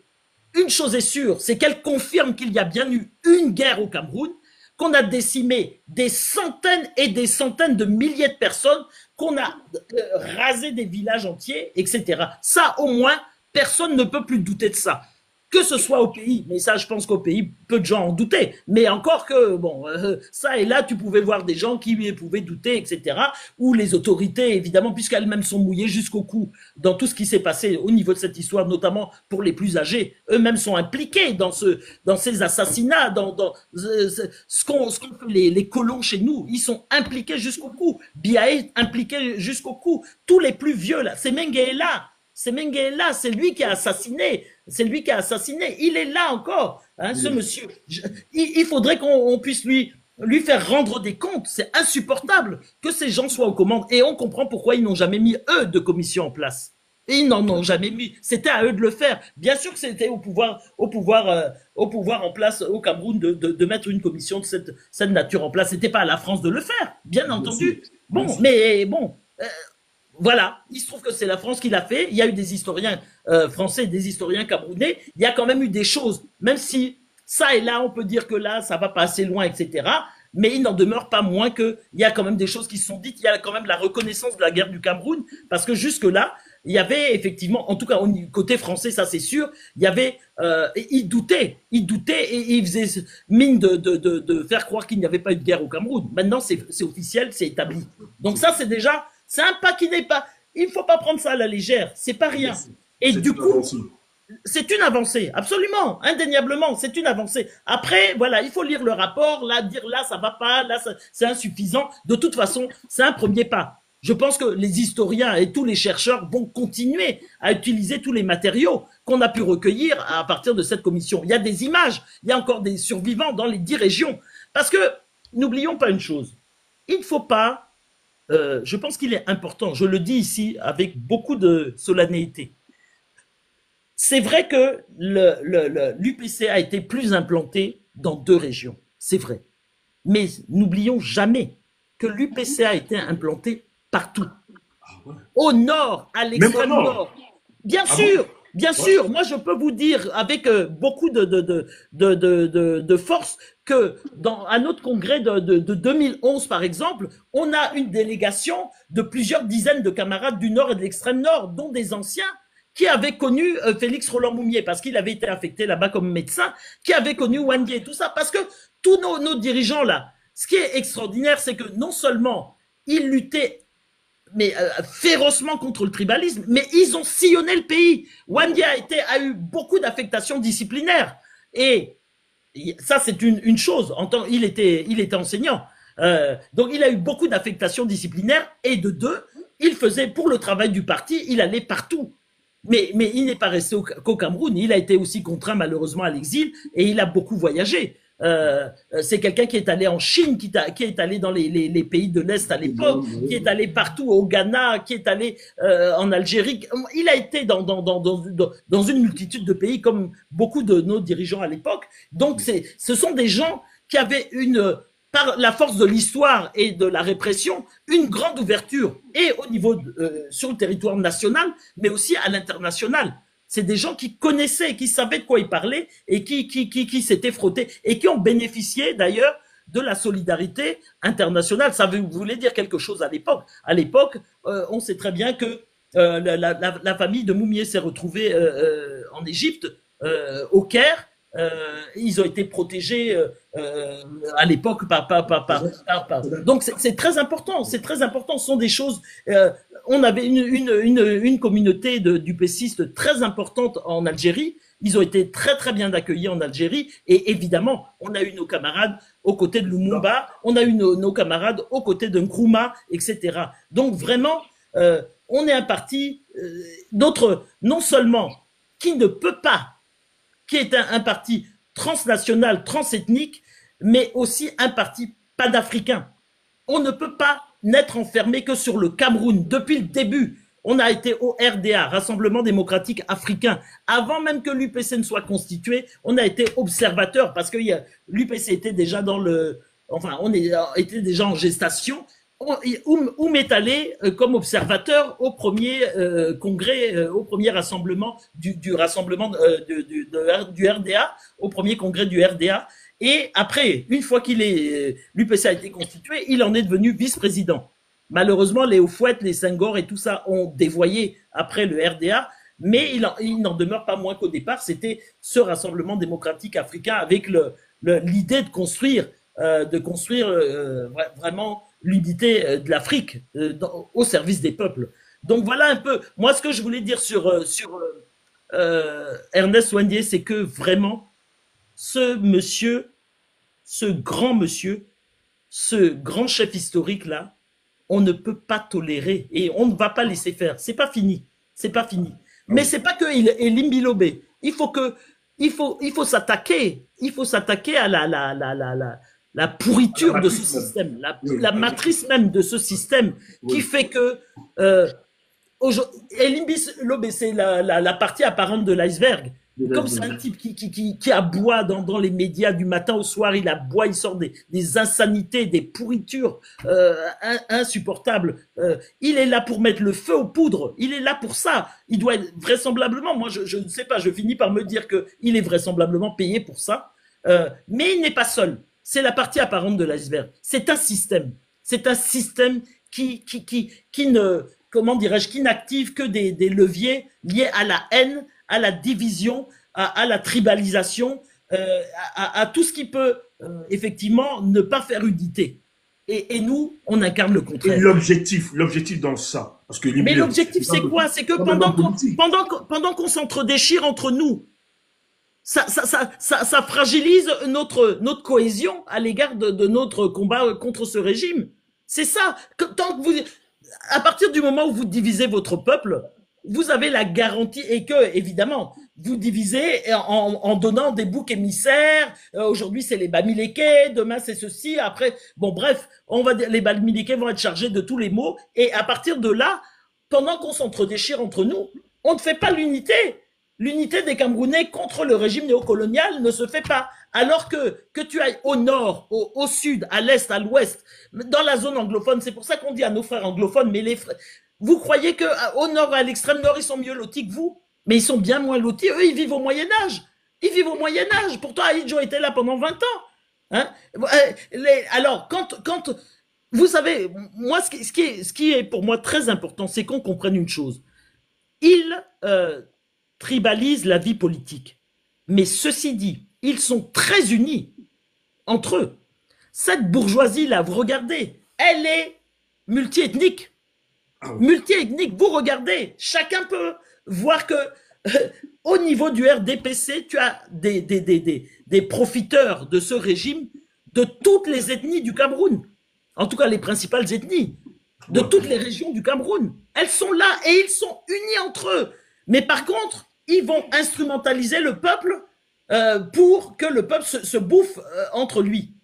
B: une chose est sûre, c'est qu'elle confirme qu'il y a bien eu une guerre au Cameroun, qu'on a décimé des centaines et des centaines de milliers de personnes, qu'on a rasé des villages entiers, etc. Ça, au moins, personne ne peut plus douter de ça. Que ce soit au pays, mais ça, je pense qu'au pays, peu de gens en doutaient. Mais encore que, bon, ça et là, tu pouvais voir des gens qui pouvaient douter, etc. Ou les autorités, évidemment, puisqu'elles-mêmes sont mouillées jusqu'au cou dans tout ce qui s'est passé au niveau de cette histoire, notamment pour les plus âgés. Eux-mêmes sont impliqués dans ces assassinats, dans ce qu'ont fait les colons chez nous. Ils sont impliqués jusqu'au cou. Biaé impliqué jusqu'au cou. Tous les plus vieux, là. C'est Menguela. C'est Menguela, c'est lui qui a assassiné. C'est lui qui a assassiné. Il est là encore, hein, ce monsieur. Il faudrait qu'on puisse lui faire rendre des comptes. C'est insupportable que ces gens soient aux commandes. Et on comprend pourquoi ils n'ont jamais mis, eux, de commission en place. Et ils n'en ont jamais mis. C'était à eux de le faire. Bien sûr que c'était au pouvoir en place au Cameroun de mettre une commission de cette nature en place. C'était pas à la France de le faire, bien entendu. Bon, mais bon... voilà, il se trouve que c'est la France qui l'a fait. Il y a eu des historiens français, des historiens camerounais. Il y a quand même eu des choses, même si ça et là, on peut dire que là, ça va pas assez loin, etc. Mais il n'en demeure pas moins qu'il y a quand même des choses qui se sont dites. Il y a quand même la reconnaissance de la guerre du Cameroun, parce que jusque-là, il y avait effectivement, en tout cas au côté français, ça c'est sûr, il y avait, il doutait et il faisait mine de faire croire qu'il n'y avait pas eu de guerre au Cameroun. Maintenant, c'est officiel, c'est établi. Donc ça, c'est déjà... C'est un pas qui n'est pas... Il ne faut pas prendre ça à la légère. C'est pas rien. Et du coup, c'est une avancée. Absolument. Indéniablement, c'est une avancée. Après, voilà, il faut lire le rapport. Là, dire là, ça va pas. Là, c'est insuffisant. De toute façon, c'est un premier pas. Je pense que les historiens et tous les chercheurs vont continuer à utiliser tous les matériaux qu'on a pu recueillir à partir de cette commission. Il y a des images. Il y a encore des survivants dans les 10 régions. Parce que, n'oublions pas une chose. Il ne faut pas... je pense qu'il est important, je le dis ici avec beaucoup de solennité. C'est vrai que l'UPC a été plus implanté dans 2 régions, c'est vrai. Mais n'oublions jamais que l'UPC a été implanté partout. Au nord, à l'extrême nord. Bien sûr, Bien
A: Ouais.
B: sûr, moi je peux vous dire avec beaucoup de force que à notre congrès de 2011 par exemple, on a une délégation de plusieurs dizaines de camarades du Nord et de l'extrême Nord, dont des anciens qui avaient connu Félix Roland Moumier parce qu'il avait été affecté là-bas comme médecin, qui avaient connu Wangé et tout ça, parce que tous nos dirigeants là, ce qui est extraordinaire, c'est que non seulement ils luttaient mais férocement contre le tribalisme, mais ils ont sillonné le pays. Wangé a eu beaucoup d'affectations disciplinaires. Et ça, c'est une chose. Il était enseignant. Donc, il a eu beaucoup d'affectations disciplinaires. Et de deux, il faisait, pour le travail du parti, il allait partout. Mais il n'est pas resté qu'au Cameroun. Il a été aussi contraint, malheureusement, à l'exil. Et il a beaucoup voyagé. C'est quelqu'un qui est allé en Chine, qui est allé dans les pays de l'Est à l'époque, qui est allé partout au Ghana, qui est allé en Algérie. Il a été dans une multitude de pays comme beaucoup de nos dirigeants à l'époque. Donc ce sont des gens qui avaient par la force de l'histoire et de la répression, une grande ouverture, et au niveau sur le territoire national, mais aussi à l'international. C'est des gens qui connaissaient, qui savaient de quoi ils parlaient et qui s'étaient frottés et qui ont bénéficié d'ailleurs de la solidarité internationale. Ça voulait dire quelque chose à l'époque. À l'époque, on sait très bien que la famille de Moumier s'est retrouvée en Égypte, au Caire. Ils ont été protégés à l'époque Donc c'est très important, c'est très important. Ce sont des choses. On avait une communauté du PCiste très importante en Algérie. Ils ont été très très bien accueillis en Algérie et évidemment on a eu nos camarades aux côtés de Lumumba, on a eu nos camarades aux côtés de Nkrumah, etc. Donc vraiment on est un parti non seulement qui ne peut pas, qui est un parti transnational, transethnique, mais aussi un parti panafricain. On ne peut pas n'être enfermé que sur le Cameroun. Depuis le début, on a été au RDA, Rassemblement démocratique africain. Avant même que l'UPC ne soit constitué, on a été observateur parce que l'UPC était déjà était déjà en gestation. Oum est allé comme observateur au premier congrès, au premier rassemblement du rassemblement du RDA, au premier congrès du RDA. Et après, une fois l'UPC a été constitué, il en est devenu vice-président. Malheureusement, les Houphouët, les Senghor et tout ça ont dévoyé après le RDA, mais il n'en demeure pas moins qu'au départ, c'était ce Rassemblement démocratique africain avec l'idée de construire vraiment l'unité de l'Afrique au service des peuples. Donc voilà un peu. Moi, ce que je voulais dire sur Ernest Ouandié, c'est que vraiment, ce grand chef historique là, on ne peut pas tolérer et on ne va pas laisser faire. C'est pas fini, c'est pas fini. Mais c'est pas que Elim Bilobé. Il faut s'attaquer à la pourriture de ce système, la matrice même de ce système qui fait que Elim Bilobé, c'est la partie apparente de l'iceberg. Comme c'est un type qui aboie dans les médias du matin au soir, il aboie, il sort des insanités, des pourritures insupportables. Il est là pour mettre le feu aux poudres. Il est là pour ça. Il doit être vraisemblablement, moi je ne sais pas, je finis par me dire qu'il est vraisemblablement payé pour ça. Mais il n'est pas seul. C'est la partie apparente de l'iceberg. C'est un système. C'est un système qui ne, comment dirais-je, qui n'active que des leviers liés à la haine, à la division, à la tribalisation, à tout ce qui peut effectivement ne pas faire unité. Et nous, on incarne le contraire.
A: Et l'objectif dans ça, parce que
B: mais l'objectif, c'est quoi? C'est que pendant qu'on s'entre-déchire entre nous, ça fragilise notre cohésion à l'égard de notre combat contre ce régime. C'est ça. À partir du moment où vous divisez votre peuple, vous avez la garantie et que, évidemment, vous divisez en donnant des boucs émissaires. Aujourd'hui, c'est les Bamileke, demain, c'est ceci. Après, bon, bref, les Bamileke vont être chargés de tous les maux. Et à partir de là, pendant qu'on s'entre-déchire entre nous, on ne fait pas l'unité. L'unité des Camerounais contre le régime néocolonial ne se fait pas. Alors que tu ailles au nord, au sud, à l'est, à l'ouest, dans la zone anglophone, c'est pour ça qu'on dit à nos frères anglophones, mais vous croyez qu'au nord, à l'extrême nord, ils sont mieux lotis que vous? Mais ils sont bien moins lotis. Eux, ils vivent au Moyen-Âge. Ils vivent au Moyen-Âge. Pourtant, Ahidjo était là pendant 20 ans. Hein. Alors, vous savez, moi, ce qui est pour moi très important, c'est qu'on comprenne une chose. Ils tribalisent la vie politique. Mais ceci dit, ils sont très unis entre eux. Cette bourgeoisie-là, vous regardez, elle est multiethnique.
A: Ah oui.
B: Multiethnique, vous regardez, chacun peut voir que au niveau du RDPC, tu as des profiteurs de ce régime de toutes les ethnies du Cameroun. En tout cas, les principales ethnies de toutes les régions du Cameroun. Elles sont là et ils sont unis entre eux. Mais par contre, ils vont instrumentaliser le peuple pour que le peuple se bouffe entre lui.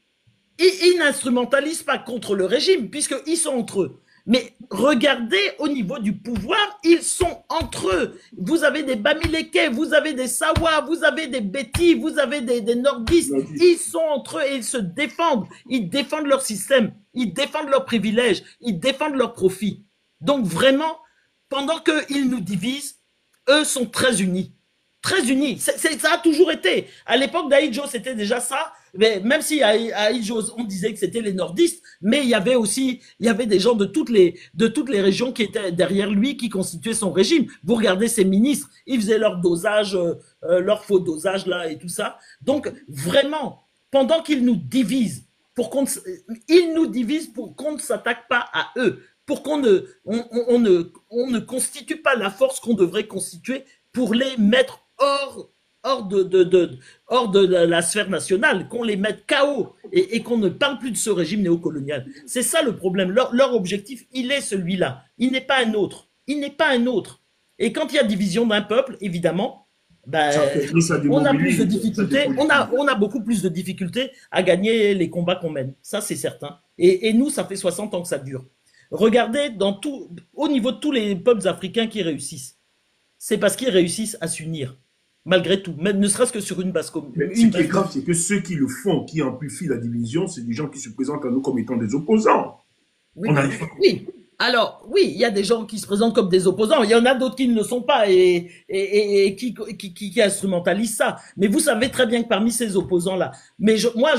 B: Ils n'instrumentalisent pas contre le régime, puisqu'ils sont entre eux. Mais regardez au niveau du pouvoir, ils sont entre eux. Vous avez des Bamileke, vous avez des Sawa, vous avez des Beti, vous avez des Nordistes. Ils sont entre eux et ils se défendent. Ils défendent leur système, ils défendent leurs privilèges, ils défendent leurs profits. Donc vraiment, pendant qu'ils nous divisent, eux sont très unis. Très unis. Ça a toujours été. À l'époque d'Ahidjo, c'était déjà ça. Mais même si à Ahidjo, on disait que c'était les nordistes, mais il y avait des gens de toutes les régions qui étaient derrière lui, qui constituaient son régime. Vous regardez ces ministres, ils faisaient leur dosage, leur faux dosage là et tout ça. Donc vraiment, pendant qu'ils nous divisent, ils nous divisent pour qu'on ne s'attaque pas à eux, pour qu'on ne constitue pas la force qu'on devrait constituer pour les mettre hors de la sphère nationale, qu'on les mette KO et qu'on ne parle plus de ce régime néocolonial. C'est ça le problème. Leur objectif, il est celui-là. Il n'est pas un autre. Il n'est pas un autre. Et quand il y a division d'un peuple, évidemment, ben, on a plus de difficultés. On a beaucoup plus de difficultés à gagner les combats qu'on mène. Ça, c'est certain. Et nous, ça fait 60 ans que ça dure. Regardez au niveau de tous les peuples africains qui réussissent. C'est parce qu'ils réussissent à s'unir. Malgré tout, même ne serait-ce que sur une base commune.
A: Mais ce qui est grave, c'est que ceux qui le font, qui amplifient la division, c'est des gens qui se présentent à nous comme étant des opposants.
B: Oui, oui. Alors, oui, il y a des gens qui se présentent comme des opposants. Il y en a d'autres qui ne le sont pas et qui instrumentalisent ça. Mais vous savez très bien que parmi ces opposants-là, mais moi,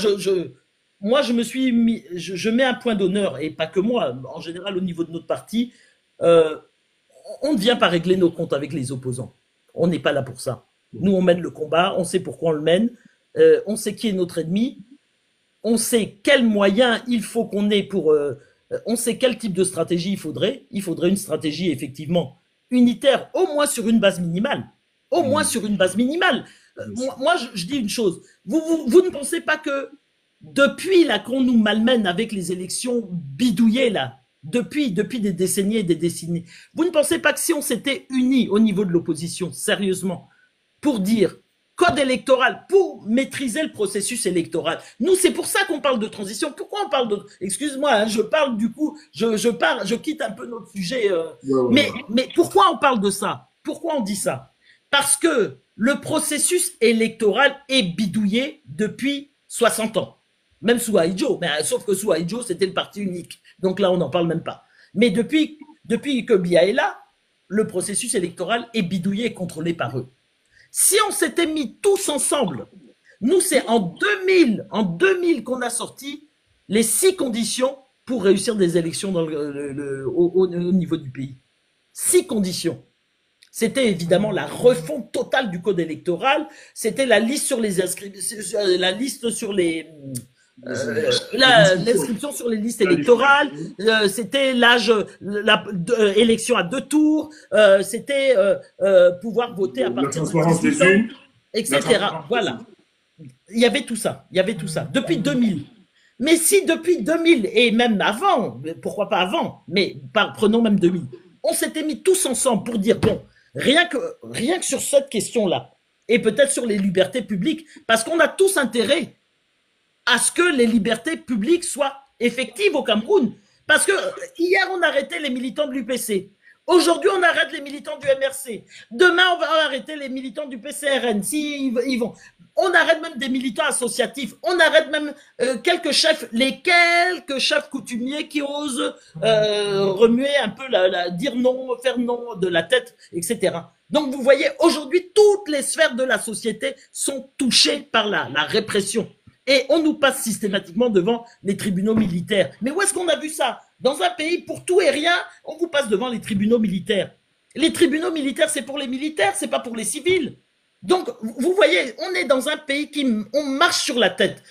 B: je me suis mis, je mets un point d'honneur, et pas que moi, en général au niveau de notre parti, on ne vient pas régler nos comptes avec les opposants. On n'est pas là pour ça. Nous, on mène le combat, on sait pourquoi on le mène, on sait qui est notre ennemi, on sait quels moyens il faut qu'on ait pour... on sait quel type de stratégie il faudrait. Il faudrait une stratégie, effectivement, unitaire, au moins sur une base minimale. Au moins sur une base minimale. Moi, je dis une chose. Vous ne pensez pas que depuis là qu'on nous malmène avec les élections bidouillées, là, depuis des décennies et des décennies, vous ne pensez pas que si on s'était unis au niveau de l'opposition, sérieusement, pour dire code électoral, pour maîtriser le processus électoral. Nous, c'est pour ça qu'on parle de transition. Pourquoi on parle de... Excuse-moi, hein, je parle du coup, je quitte un peu notre sujet. Mais pourquoi on parle de ça? Pourquoi on dit ça? Parce que le processus électoral est bidouillé depuis 60 ans. Même sous Ahidjo. Mais, sauf que sous Ahidjo, c'était le parti unique. Donc là, on n'en parle même pas. Mais depuis que Biya est là, le processus électoral est bidouillé et contrôlé par eux. Si on s'était mis tous ensemble, nous, c'est en 2000 qu'on a sorti les 6 conditions pour réussir des élections au niveau du pays. 6 conditions. C'était évidemment la refonte totale du code électoral, c'était la liste sur les inscriptions, la liste sur les... l'inscription sur les listes électorales, c'était l'âge, élection à 2 tours, c'était pouvoir voter à partir de 18 ans, etc. Voilà. Il y avait tout ça. Depuis 2000. Mais si depuis 2000 et même avant, pourquoi pas avant, mais prenons même 2000, on s'était mis tous ensemble pour dire bon, rien que sur cette question-là, et peut-être sur les libertés publiques, parce qu'on a tous intérêt à ce que les libertés publiques soient effectives au Cameroun. Parce que hier, on arrêtait les militants de l'UPC. Aujourd'hui, on arrête les militants du MRC. Demain, on va arrêter les militants du PCRN. Si ils vont, on arrête même des militants associatifs. On arrête même les quelques chefs coutumiers qui osent remuer un peu, dire non, faire non de la tête, etc. Donc, vous voyez, aujourd'hui, toutes les sphères de la société sont touchées par la répression. Et on nous passe systématiquement devant les tribunaux militaires. Mais où est-ce qu'on a vu ça? Dans un pays, pour tout et rien, on vous passe devant les tribunaux militaires. Les tribunaux militaires, c'est pour les militaires, c'est pas pour les civils. Donc, vous voyez, on est dans un pays on marche sur la tête.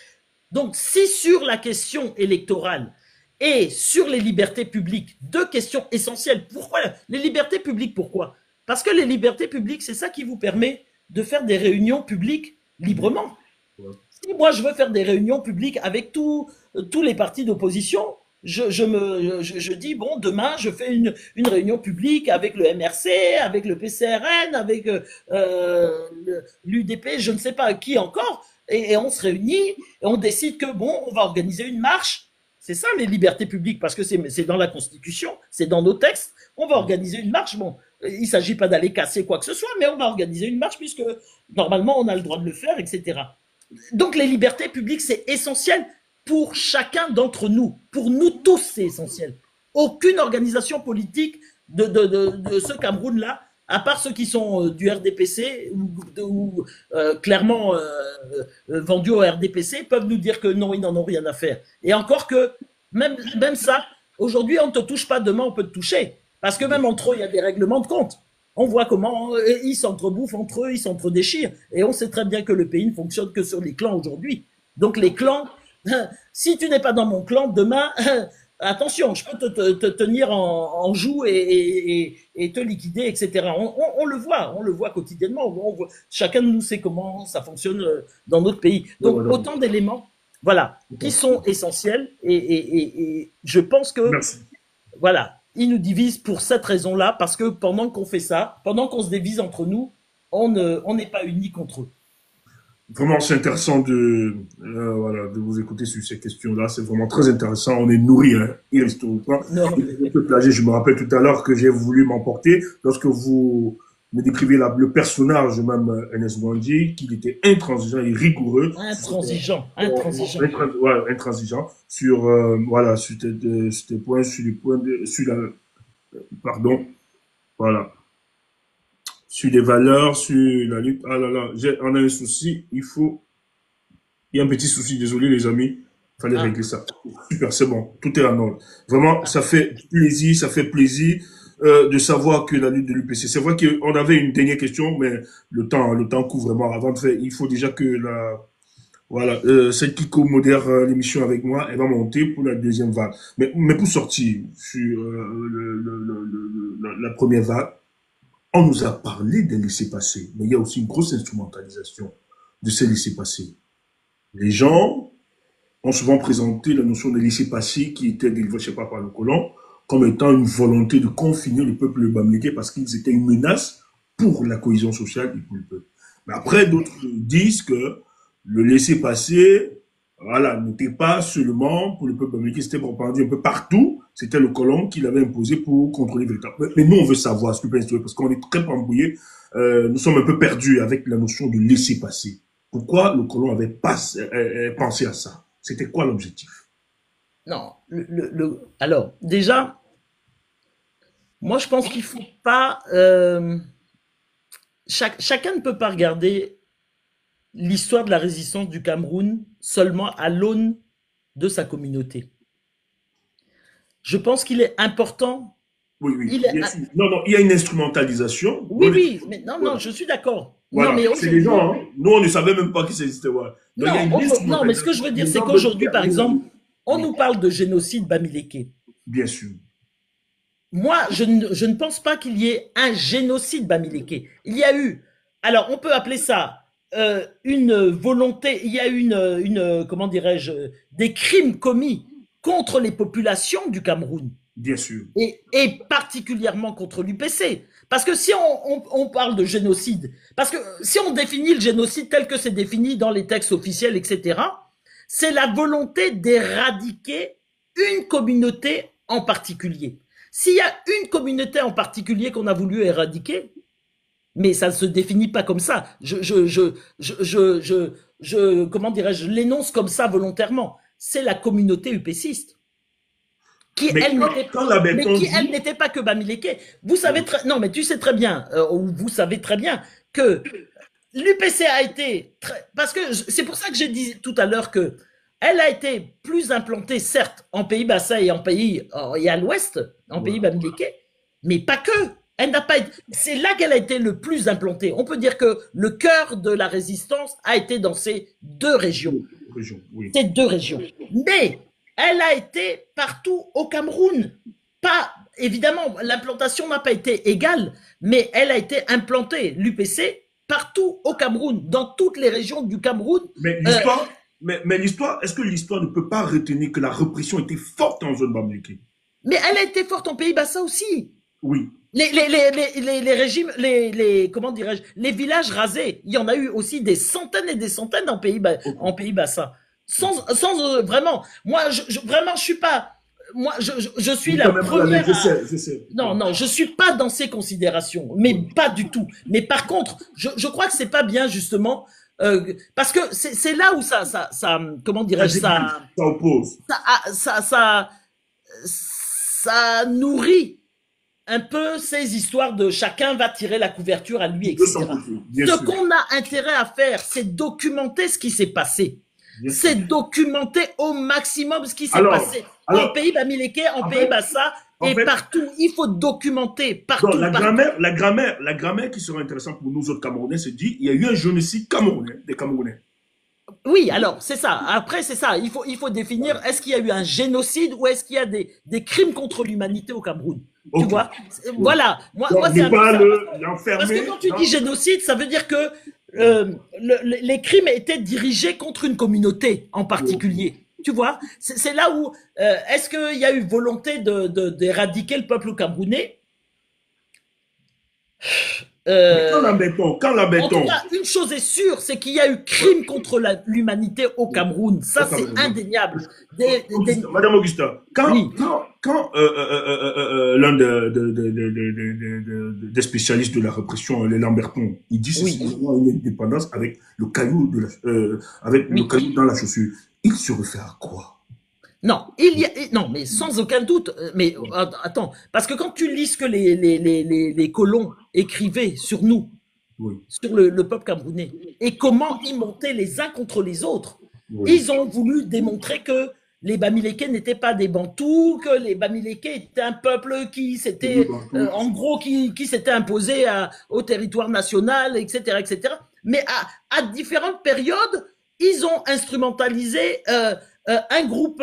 B: Donc, si sur la question électorale et sur les libertés publiques, deux questions essentielles. Pourquoi les libertés publiques? Pourquoi? Parce que les libertés publiques, c'est ça qui vous permet de faire des réunions publiques librement. Si moi, je veux faire des réunions publiques avec tous les partis d'opposition, je dis, bon, demain, je fais une réunion publique avec le MRC, avec le PCRN, avec l'UDP, je ne sais pas qui encore, et on se réunit, et on décide que, bon, on va organiser une marche. C'est ça, les libertés publiques, parce que c'est dans la Constitution, c'est dans nos textes. On va organiser une marche, bon, il ne s'agit pas d'aller casser quoi que ce soit, mais on va organiser une marche, puisque normalement, on a le droit de le faire, etc. Donc, les libertés publiques, c'est essentiel pour chacun d'entre nous. Pour nous tous, c'est essentiel. Aucune organisation politique de ce Cameroun-là, à part ceux qui sont du RDPC ou clairement vendus au RDPC, peuvent nous dire que non, ils n'en ont rien à faire. Et encore que, même ça, aujourd'hui, on ne te touche pas, demain, on peut te toucher. Parce que même entre eux, il y a des règlements de compte. On voit comment ils s'entrebouffent entre eux, ils s'entredéchirent. Et on sait très bien que le pays ne fonctionne que sur les clans aujourd'hui. Donc les clans, si tu n'es pas dans mon clan, demain, attention, je peux te tenir en joue et te liquider, etc. On le voit quotidiennement. Chacun de nous sait comment ça fonctionne dans notre pays. Donc autant d'éléments, voilà, qui sont essentiels. Et je pense que, voilà, ils nous divisent pour cette raison-là, parce que pendant qu'on fait ça, pendant qu'on se divise entre nous, on n'est pas unis contre eux.
A: Vraiment, c'est intéressant de vous écouter sur ces questions-là. C'est vraiment très intéressant. On est nourri, hein, historiquement. Je me rappelle tout à l'heure que j'ai voulu m'emporter lorsque vous me décrivez le personnage, même Ernest Bondi, qu'il était intransigeant et rigoureux.
B: Intransigeant.
A: Intransigeant sur, sur les points, sur les valeurs, sur la lutte. Ah là là, on a un souci, il y a un petit souci, désolé les amis, il fallait régler ça. Super, c'est bon, tout est en ordre. Vraiment, ça fait plaisir de savoir que la lutte de l'UPC, c'est vrai qu'on avait une dernière question, mais le temps court vraiment. Avant de faire, il faut déjà que celle qui co-modère l'émission avec moi, elle va monter pour la deuxième vague. Mais pour sortir sur la première vague, on nous a parlé des laissés-passer, mais il y a aussi une grosse instrumentalisation de ces laissés-passer. Les gens ont souvent présenté la notion de laissés-passer qui était délivrée, je sais pas, par le colon, comme étant une volonté de confiner le peuple bamileke parce qu'ils étaient une menace pour la cohésion sociale et pour le peuple. Mais après, d'autres disent que le laissez-passer, n'était pas seulement pour le peuple bamileke, c'était répandu un peu partout. C'était le colon qui l'avait imposé pour contrôler véritablement. Mais nous, on veut savoir, s'il vous plaît, parce qu'on est très embrouillés. Nous sommes un peu perdus avec la notion de laisser-passer. Pourquoi le colon avait pensé à ça? C'était quoi l'objectif?
B: Non, alors, déjà, moi, je pense qu'il faut pas... chacun ne peut pas regarder l'histoire de la résistance du Cameroun seulement à l'aune de sa communauté. Je pense qu'il est important.
A: Oui. Non, il y a une instrumentalisation.
B: Oui, mais non, je suis d'accord.
A: Voilà, c'est les gens, hein. Nous, on ne savait même pas que ça existait. Voilà.
B: Non, mais ce que je veux dire, c'est qu'aujourd'hui, par exemple, on nous parle de génocide bamileke.
A: Bien sûr.
B: Moi, je ne pense pas qu'il y ait un génocide bamileke. Il y a eu, alors on peut appeler ça une volonté, il y a comment dirais-je, des crimes commis contre les populations du Cameroun.
A: Bien sûr.
B: Et particulièrement contre l'UPC. Parce que si on parle de génocide, parce que si on définit le génocide tel que c'est défini dans les textes officiels, etc., c'est la volonté d'éradiquer une communauté en particulier. S'il y a une communauté en particulier qu'on a voulu éradiquer, mais ça ne se définit pas comme ça. Comment dirais-je, je l'énonce comme ça volontairement. C'est la communauté UPCiste. Qui elle n'était pas que Bamileke. Vous savez non, mais tu sais très bien, ou vous savez très bien que l'UPC a été parce que c'est pour ça que j'ai dit tout à l'heure que elle a été plus implantée, certes, en pays Bassa et et à l'ouest, en pays Bamileke, mais pas que. Elle n'a pas été, c'est là qu'elle a été le plus implantée. On peut dire que le cœur de la résistance a été dans ces deux régions. Ces deux régions. Mais elle a été partout au Cameroun. Pas, évidemment, l'implantation n'a pas été égale, mais elle a été implantée, l'UPC, partout au Cameroun, dans toutes les régions du Cameroun.
A: Mais l'histoire, est-ce que l'histoire ne peut pas retenir que la répression était forte en zone Bamileke?
B: Mais elle a été forte en pays Bassa aussi.
A: Oui.
B: Les régimes, comment dirais-je, les villages rasés, il y en a eu aussi des centaines et des centaines en pays Bassa. Sans vraiment, moi, vraiment, je suis pas, moi, je suis la première.
A: Je sais.
B: Non, je suis pas dans ces considérations, mais pas du tout. Mais par contre, je crois que c'est pas bien justement, parce que c'est là où ça, comment dirais-je,
A: ça oppose.
B: Ça nourrit un peu ces histoires de chacun va tirer la couverture à lui, etc. Ce qu'on a intérêt à faire, c'est documenter ce qui s'est passé. C'est documenter au maximum ce qui s'est passé. En pays Bamileke, en pays Bassa, et partout. Il faut documenter partout.
A: Donc, la grammaire qui sera intéressante pour nous autres Camerounais, c'est dit, il y a eu un génocide camerounais, des Camerounais.
B: Oui, alors, c'est ça. Après, c'est ça. Il faut définir, est-ce qu'il y a eu un génocide ou est-ce qu'il y a des crimes contre l'humanité au Cameroun? Okay. Tu vois? Voilà. Moi, c'est un peu ça. Parce que quand tu dis génocide, ça veut dire que les crimes étaient dirigés contre une communauté en particulier. Tu vois? C'est là où, est-ce qu'il y a eu volonté d'éradiquer le peuple camerounais?
A: Quand l'embêtons.
B: En tout cas, une chose est sûre, c'est qu'il y a eu crime contre l'humanité au Cameroun. Ça, c'est indéniable.
A: Madame Augusta, quand l'un des spécialistes de la répression, les Lambertons, il dit c'est une indépendance avec le caillou le caillou dans la chaussure, il se réfère à quoi?
B: Non, non, mais sans aucun doute. Mais attends, parce que quand tu lis ce que les colons écrivaient sur nous, sur le peuple camerounais, et comment ils montaient les uns contre les autres, ils ont voulu démontrer que les Bamileke n'étaient pas des Bantous, que les Bamileke étaient un peuple qui s'était, en gros, qui s'était imposé au territoire national, etc., etc. Mais à différentes périodes, ils ont instrumentalisé un groupe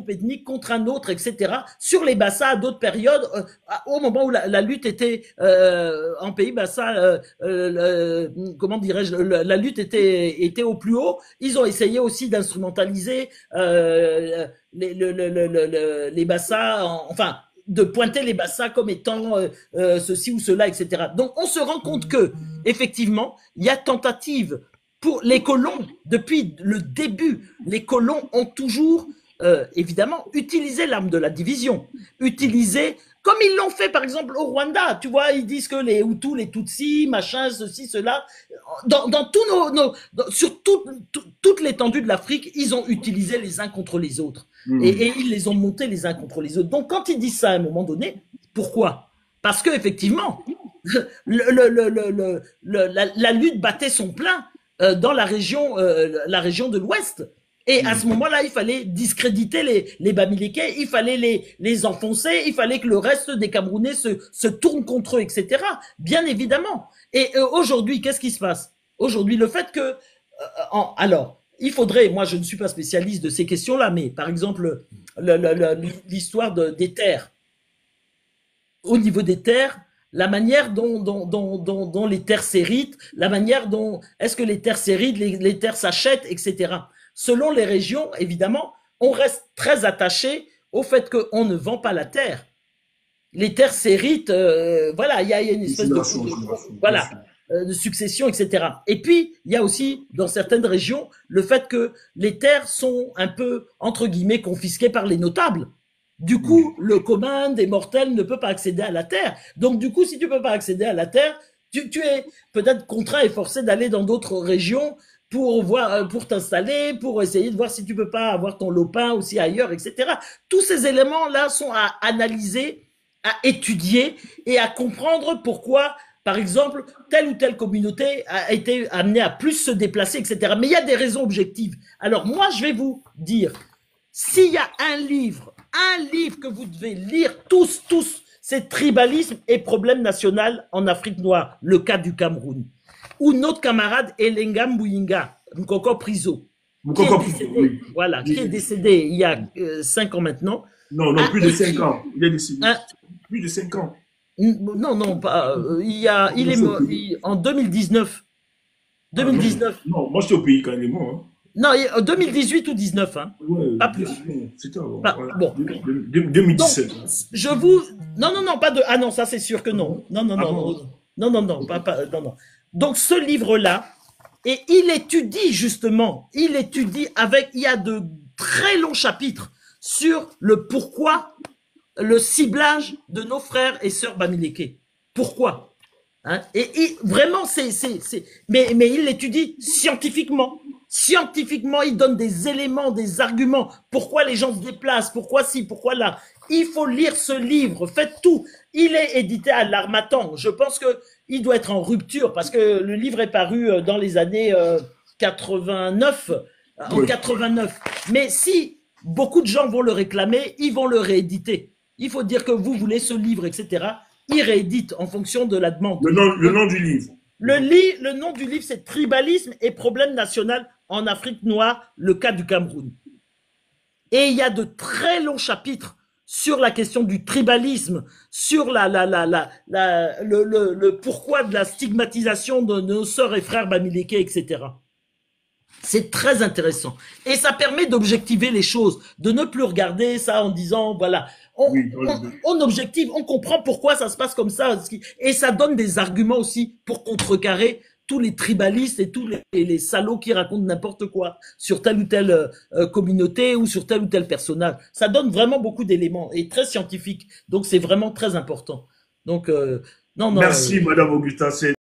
B: ethnique contre un autre, etc. Sur les Bassa à d'autres périodes, au moment où la lutte était en pays Bassa, comment dirais-je, la lutte était au plus haut. Ils ont essayé aussi d'instrumentaliser les Bassa, enfin de pointer les Bassa comme étant ceci ou cela, etc. Donc on se rend compte que effectivement il y a tentative. Pour les colons, depuis le début, les colons ont toujours, évidemment, utilisé l'arme de la division. Utilisé, comme ils l'ont fait, par exemple, au Rwanda. Tu vois, ils disent que les Hutus, les Tutsis, machin, ceci, cela. Dans tous sur toute l'étendue de l'Afrique, ils ont utilisé les uns contre les autres. Et ils les ont montés les uns contre les autres. Donc, quand ils disent ça à un moment donné, pourquoi? Parce que effectivement, la lutte battait son plein dans la région de l'Ouest. Et à ce moment-là, il fallait discréditer les Bamileke, il fallait les enfoncer, il fallait que le reste des Camerounais se tournent contre eux, etc. Bien évidemment. Et aujourd'hui, qu'est-ce qui se passe? Aujourd'hui, le fait que... alors, il faudrait... Moi, je ne suis pas spécialiste de ces questions-là, mais par exemple, l'histoire des terres. Au niveau des terres, la manière dont les terres s'héritent, la manière dont est-ce que les terres s'héritent, les terres s'achètent, etc. Selon les régions, évidemment, on reste très attaché au fait qu'on ne vend pas la terre. Les terres s'héritent, voilà, il y a une espèce de succession, etc. Et puis, il y a aussi, dans certaines régions, le fait que les terres sont un peu, entre guillemets, confisquées par les notables. Du coup, le commun des mortels ne peut pas accéder à la Terre. Donc, du coup, si tu peux pas accéder à la Terre, tu es peut-être contraint et forcé d'aller dans d'autres régions pour voir, pour t'installer, pour essayer de voir si tu peux pas avoir ton lopin aussi ailleurs, etc. Tous ces éléments-là sont à analyser, à étudier et à comprendre pourquoi, par exemple, telle ou telle communauté a été amenée à plus se déplacer, etc. Mais il y a des raisons objectives. Alors moi, je vais vous dire, s'il y a un livre que vous devez lire tous, c'est Tribalisme et problème national en Afrique noire, le cas du Cameroun, où notre camarade Elenga Mbuyinga, Nkoko Priso, qui est décédé,
A: oui.
B: voilà, qui est décédé il y a 5 ans maintenant,
A: Non, non,
B: a
A: plus de 5
B: écrit,
A: ans. Il est décédé.
B: un,
A: Plus de 5 ans.
B: non, non, pas, il est mort en 2019.
A: Ah non,
B: 2019.
A: non, moi j'étais au pays quand il est mort. Hein.
B: Non, 2018 ou 19, hein.
A: Ouais,
B: Pas plus.
A: c'était avant.
B: Pas,
A: Voilà.
B: bon. Donc,
A: 2017.
B: je vous, non, non, non, pas de, ah non, ça c'est sûr que non. Non, non,
A: Ah
B: non,
A: bon?
B: non, non, non, non, non, non. Donc, ce livre-là, et il étudie justement, il y a de très longs chapitres sur le pourquoi, le ciblage de nos frères et sœurs Bamileke. Pourquoi? Hein? Et vraiment, mais il l'étudie scientifiquement. Scientifiquement, il donne des éléments, des arguments. Pourquoi les gens se déplacent? Pourquoi ci? Pourquoi là? Il faut lire ce livre. Faites tout. Il est édité à l'Harmattan. Je pense que il doit être en rupture parce que le livre est paru dans les années 89, en
A: Oui.
B: 89. Mais si beaucoup de gens vont le réclamer, ils vont le rééditer. Il faut dire que vous voulez ce livre, etc. Il réédite en fonction de la demande.
A: Le nom du livre.
B: Le nom du livre, c'est Tribalisme et problème national en Afrique noire, le cas du Cameroun. Et il y a de très longs chapitres sur la question du tribalisme, sur le pourquoi de la stigmatisation de nos sœurs et frères Bamileke, etc. C'est très intéressant. Et ça permet d'objectiver les choses, de ne plus regarder ça en disant, voilà,
A: Oui,
B: on objective, on comprend pourquoi ça se passe comme ça. Et ça donne des arguments aussi pour contrecarrer tous les tribalistes et tous les salauds qui racontent n'importe quoi sur telle ou telle communauté ou sur tel ou tel personnage. Ça donne vraiment beaucoup d'éléments et très scientifique. Donc c'est vraiment très important. Donc, non, non.
A: Merci, Madame Augusta.